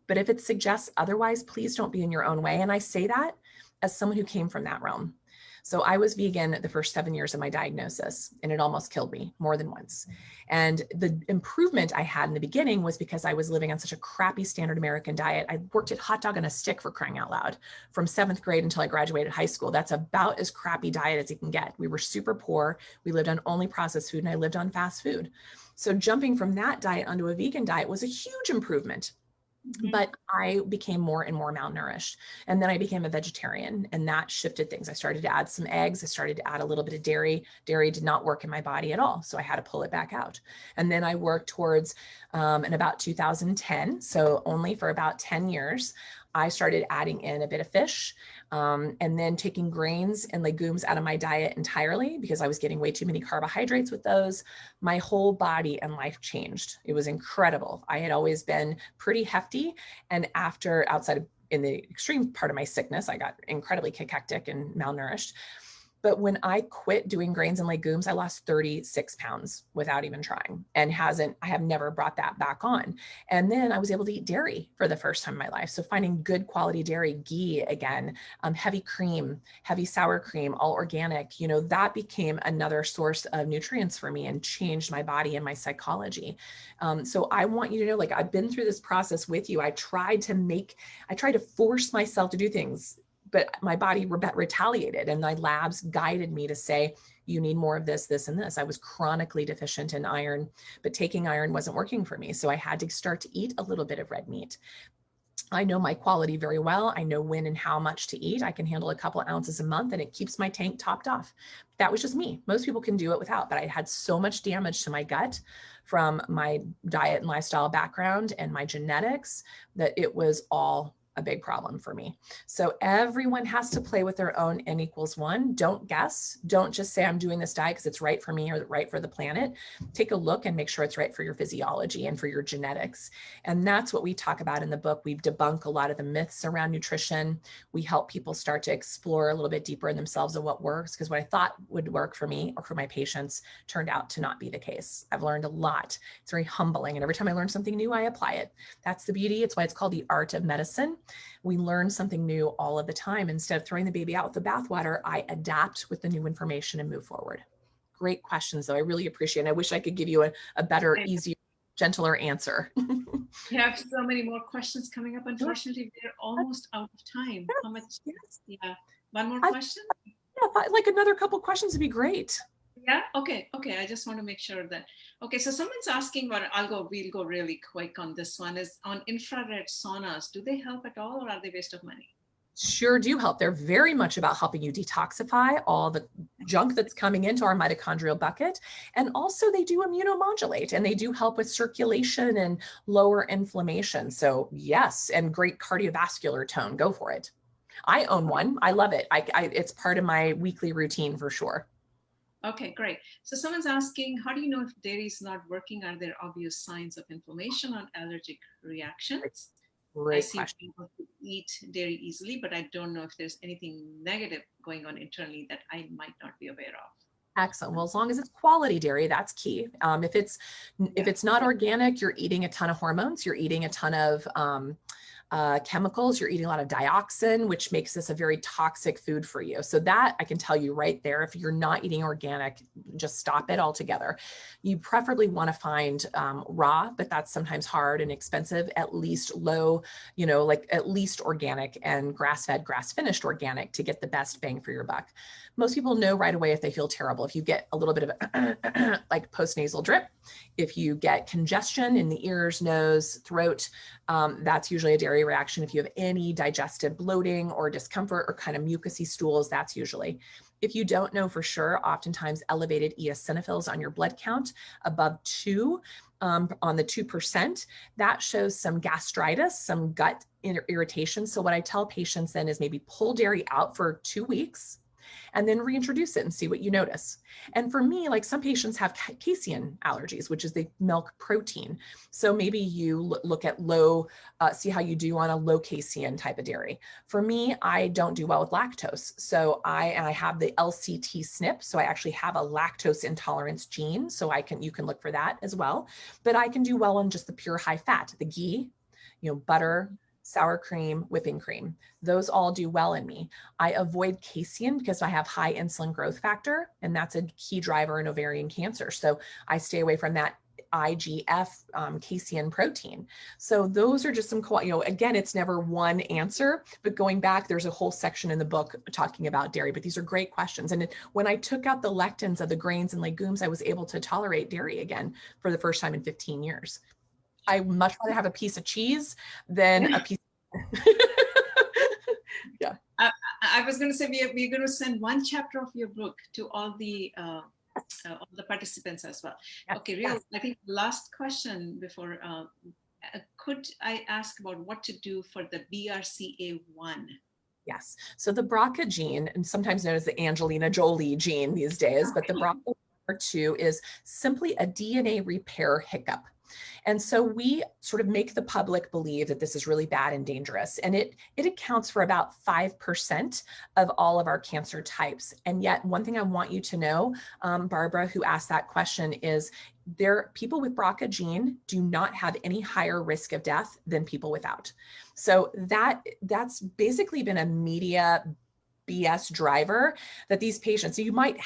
But if it suggests otherwise, please don't be in your own way. And I say that as someone who came from that realm. So I was vegan the first 7 years of my diagnosis, and it almost killed me more than once. And the improvement I had in the beginning was because I was living on such a crappy standard American diet. I worked at hot dog on a stick, for crying out loud, from 7th grade until I graduated high school. That's about as crappy diet as you can get. We were super poor. We lived on only processed food, and I lived on fast food. So jumping from that diet onto a vegan diet was a huge improvement. But I became more and more malnourished. And then I became a vegetarian, and that shifted things. I started to add some eggs. I started to add a little bit of dairy. Dairy did not work in my body at all. So I had to pull it back out. And then I worked towards in about 2010. So only for about 10 years, I started adding in a bit of fish and then taking grains and legumes out of my diet entirely because I was getting way too many carbohydrates with those. My whole body and life changed. It was incredible. I had always been pretty hefty. And outside of in the extreme part of my sickness, I got incredibly cachectic and malnourished. But when I quit doing grains and legumes, I lost 36 pounds without even trying, and I have never brought that back on. And then I was able to eat dairy for the first time in my life. So finding good quality dairy, ghee again, heavy cream, heavy sour cream, all organic, that became another source of nutrients for me and changed my body and my psychology. So I want you to know, I've been through this process with you. I tried to force myself to do things, but my body retaliated, and my labs guided me to say, you need more of this, this, and this. I was chronically deficient in iron, but taking iron wasn't working for me. So I had to start to eat a little bit of red meat. I know my quality very well. I know when and how much to eat. I can handle a couple of ounces a month, and it keeps my tank topped off. That was just me. Most people can do it without, but I had so much damage to my gut from my diet and lifestyle background and my genetics that it was all a big problem for me. So everyone has to play with their own N equals 1. Don't guess. Don't just say I'm doing this diet because it's right for me or right for the planet. Take a look and make sure it's right for your physiology and for your genetics. And that's what we talk about in the book. We debunk a lot of the myths around nutrition. We help people start to explore a little bit deeper in themselves and what works, because what I thought would work for me or for my patients turned out to not be the case. I've learned a lot. It's very humbling. And every time I learn something new, I apply it. That's the beauty. It's why it's called the art of medicine. We learn something new all of the time. Instead of throwing the baby out with the bathwater, I adapt with the new information and move forward. Great questions, though. I really appreciate it. And I wish I could give you a better, easier, gentler answer. We have so many more questions coming up. Unfortunately, we're almost out of time. How much? Yes. Yeah. One more question? Yeah, like another couple questions would be great. Yeah. Okay. I just want to make sure that. Okay. So someone's asking about. We'll go really quick on this one. Is on infrared saunas. Do they help at all, or are they waste of money? Sure do help. They're very much about helping you detoxify all the junk that's coming into our mitochondrial bucket. And also they do immunomodulate, and they do help with circulation and lower inflammation. So yes, and great cardiovascular tone. Go for it. I own one. I love it. It's part of my weekly routine for sure. Okay, great. So someone's asking, how do you know if dairy is not working? Are there obvious signs of inflammation or allergic reactions? I Great seem to question. be able to eat dairy easily, but I don't know if there's anything negative going on internally that I might not be aware of. Excellent. Well, as long as it's quality dairy, that's key. If it's not organic, you're eating a ton of hormones. You're eating a ton of chemicals. You're eating a lot of dioxin, which makes this a very toxic food for you. So that I can tell you right there, if you're not eating organic, just stop it altogether. You preferably want to find raw, but that's sometimes hard and expensive, at least low, at least organic and grass-fed, grass-finished organic to get the best bang for your buck. Most people know right away if they feel terrible. If you get a little bit of like post-nasal drip, if you get congestion in the ears, nose, throat, that's usually a dairy gateway reaction. If you have any digestive bloating or discomfort or kind of mucousy stools, that's usually. If you don't know for sure, oftentimes elevated eosinophils on your blood count above 2, on the 2%, that shows some gastritis, some gut irritation. So what I tell patients then is maybe pull dairy out for 2 weeks and then reintroduce it and see what you notice. And for me, like some patients have casein allergies, which is the milk protein. So maybe you look at low, see how you do on a low casein type of dairy. For me, I don't do well with lactose. So I have the LCT SNP. So I actually have a lactose intolerance gene. So you can look for that as well. But I can do well on just the pure high fat, the ghee, butter, sour cream, whipping cream. Those all do well in me. I avoid casein because I have high insulin growth factor, and that's a key driver in ovarian cancer. So I stay away from that IGF casein protein. So those are just some, again, it's never one answer, but going back, there's a whole section in the book talking about dairy, but these are great questions. And when I took out the lectins of the grains and legumes, I was able to tolerate dairy again for the first time in 15 years. I much rather have a piece of cheese than a piece. Yeah. I was going to say we're going to send one chapter of your book to all the participants as well. Yes, Okay, yes. I think last question before. Could I ask about what to do for the BRCA1? Yes. So the BRCA gene, and sometimes known as the Angelina Jolie gene these days, but the BRCA2 is simply a DNA repair hiccup. And so we sort of make the public believe that this is really bad and dangerous. And it accounts for about 5% of all of our cancer types. And yet one thing I want you to know, Barbara, who asked that question, is people with BRCA gene do not have any higher risk of death than people without. So that's basically been a media BS driver that these patients, so you might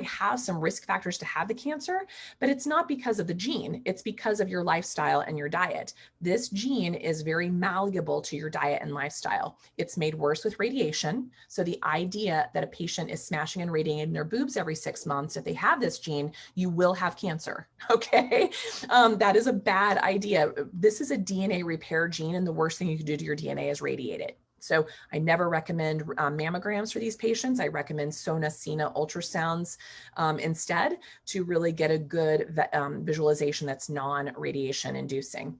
have some risk factors to have the cancer, but it's not because of the gene, it's because of your lifestyle and your diet. This gene is very malleable to your diet and lifestyle. It's made worse with radiation. So the idea that a patient is smashing and radiating their boobs every 6 months, if they have this gene, you will have cancer, okay? That is a bad idea. This is a DNA repair gene, and the worst thing you can do to your DNA is radiate it. So I never recommend mammograms for these patients. I recommend Sona-Cena ultrasounds instead to really get a good visualization that's non-radiation inducing.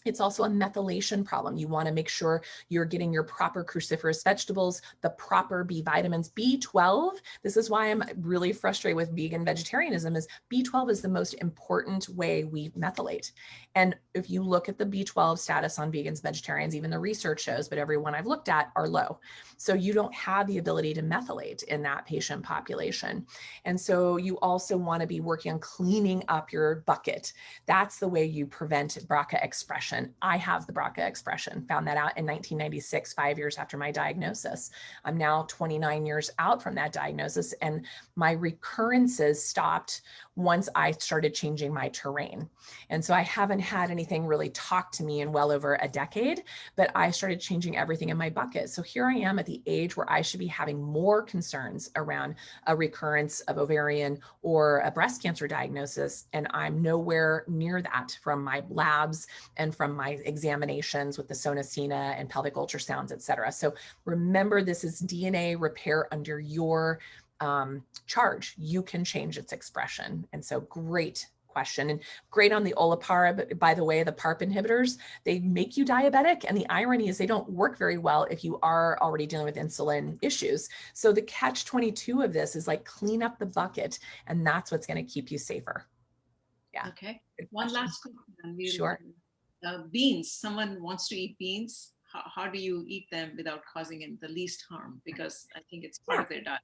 It's also a methylation problem. You want to make sure you're getting your proper cruciferous vegetables, the proper B vitamins, B12. This is why I'm really frustrated with vegan vegetarianism, is B12 is the most important way we methylate. And if you look at the B12 status on vegans, vegetarians, even the research shows, but everyone I've looked at are low. So you don't have the ability to methylate in that patient population. And so you also want to be working on cleaning up your bucket. That's the way you prevent BRCA expression. I have the BRCA expression, found that out in 1996, 5 years after my diagnosis. I'm now 29 years out from that diagnosis, and my recurrences stopped once I started changing my terrain. And so I haven't had anything really talk to me in well over a decade, but I started changing everything in my bucket. So here I am at the age where I should be having more concerns around a recurrence of ovarian or a breast cancer diagnosis, and I'm nowhere near that from my labs and from my examinations with the Sona-Cena and pelvic ultrasounds, et cetera. So remember, this is DNA repair under your charge. You can change its expression. And so great question, and great on the Olaparib. By the way, the PARP inhibitors, they make you diabetic. And the irony is they don't work very well if you are already dealing with insulin issues. So the catch-22 of this is like clean up the bucket, and that's what's going to keep you safer. Yeah. Okay. One last question. Sure. Beans. Someone wants to eat beans. How do you eat them without causing the least harm? Because I think it's part of their diet.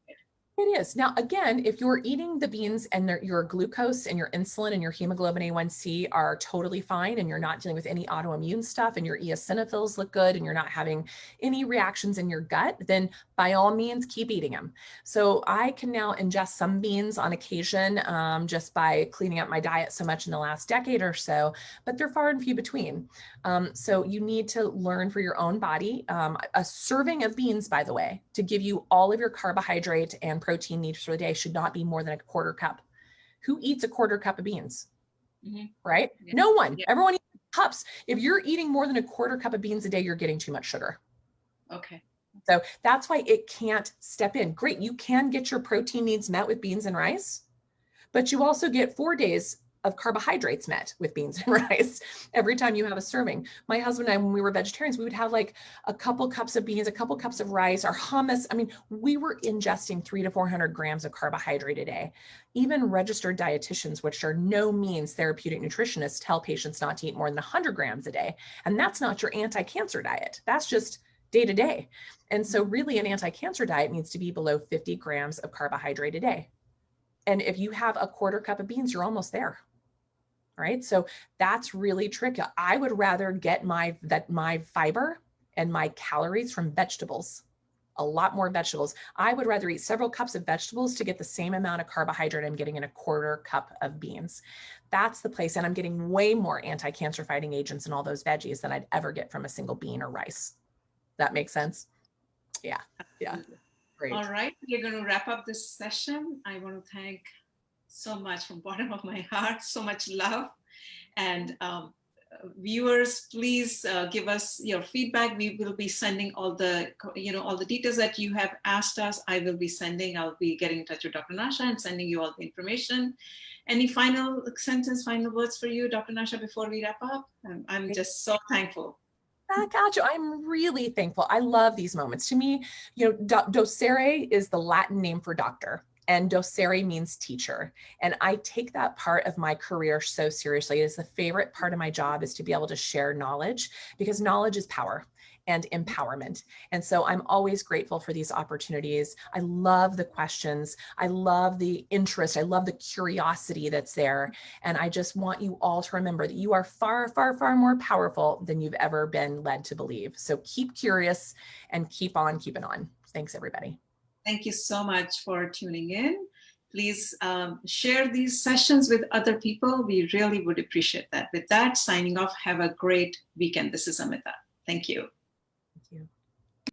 It is. Now, again, if you're eating the beans and your glucose and your insulin and your hemoglobin A1C are totally fine, and you're not dealing with any autoimmune stuff, and your eosinophils look good, and you're not having any reactions in your gut, then by all means, keep eating them. So I can now ingest some beans on occasion just by cleaning up my diet so much in the last decade or so, but they're far and few between. So you need to learn for your own body. A serving of beans, by the way, to give you all of your carbohydrate and protein needs for the day should not be more than a quarter cup. Who eats a quarter cup of beans? Mm-hmm. Right? Yeah. No one. Yeah. Everyone eats cups. If you're eating more than a quarter cup of beans a day, you're getting too much sugar. Okay. So that's why it can't step in. Great, you can get your protein needs met with beans and rice, but you also get 4 days of carbohydrates met with beans and rice every time you have a serving. My husband and I, when we were vegetarians, we would have like a couple cups of beans, a couple cups of rice, our hummus. I mean, we were ingesting 300 to 400 grams of carbohydrate a day. Even registered dietitians, which are no means therapeutic nutritionists, tell patients not to eat more than 100 grams a day. And that's not your anti-cancer diet. That's just day to day. And so really an anti-cancer diet needs to be below 50 grams of carbohydrate a day. And if you have a quarter cup of beans, you're almost there. Right? So that's really tricky. I would rather get my fiber and my calories from vegetables, a lot more vegetables. I would rather eat several cups of vegetables to get the same amount of carbohydrate I'm getting in a quarter cup of beans. That's the place. And I'm getting way more anti-cancer fighting agents in all those veggies than I'd ever get from a single bean or rice. That makes sense? Yeah. Yeah. Great. All right. We're going to wrap up this session. I want to thank so much from the bottom of my heart, so much love. And viewers, please give us your feedback. We will be sending all the, all the details that you have asked us. I'll be getting in touch with Dr. Nasha and sending you all the information. Any final words for you, Dr. Nasha, before we wrap up? I'm just so thankful. Gotcha. I'm really thankful. I love these moments. To me, docere is the Latin name for doctor, and docere means teacher. And I take that part of my career so seriously. It is the favorite part of my job, is to be able to share knowledge, because knowledge is power and empowerment. And so I'm always grateful for these opportunities. I love the questions. I love the interest. I love the curiosity that's there. And I just want you all to remember that you are far, far, far more powerful than you've ever been led to believe. So keep curious and keep on keeping on. Thanks, everybody. Thank you so much for tuning in. Please share these sessions with other people. We really would appreciate that. With that, signing off. Have a great weekend. This is Amita. Thank you.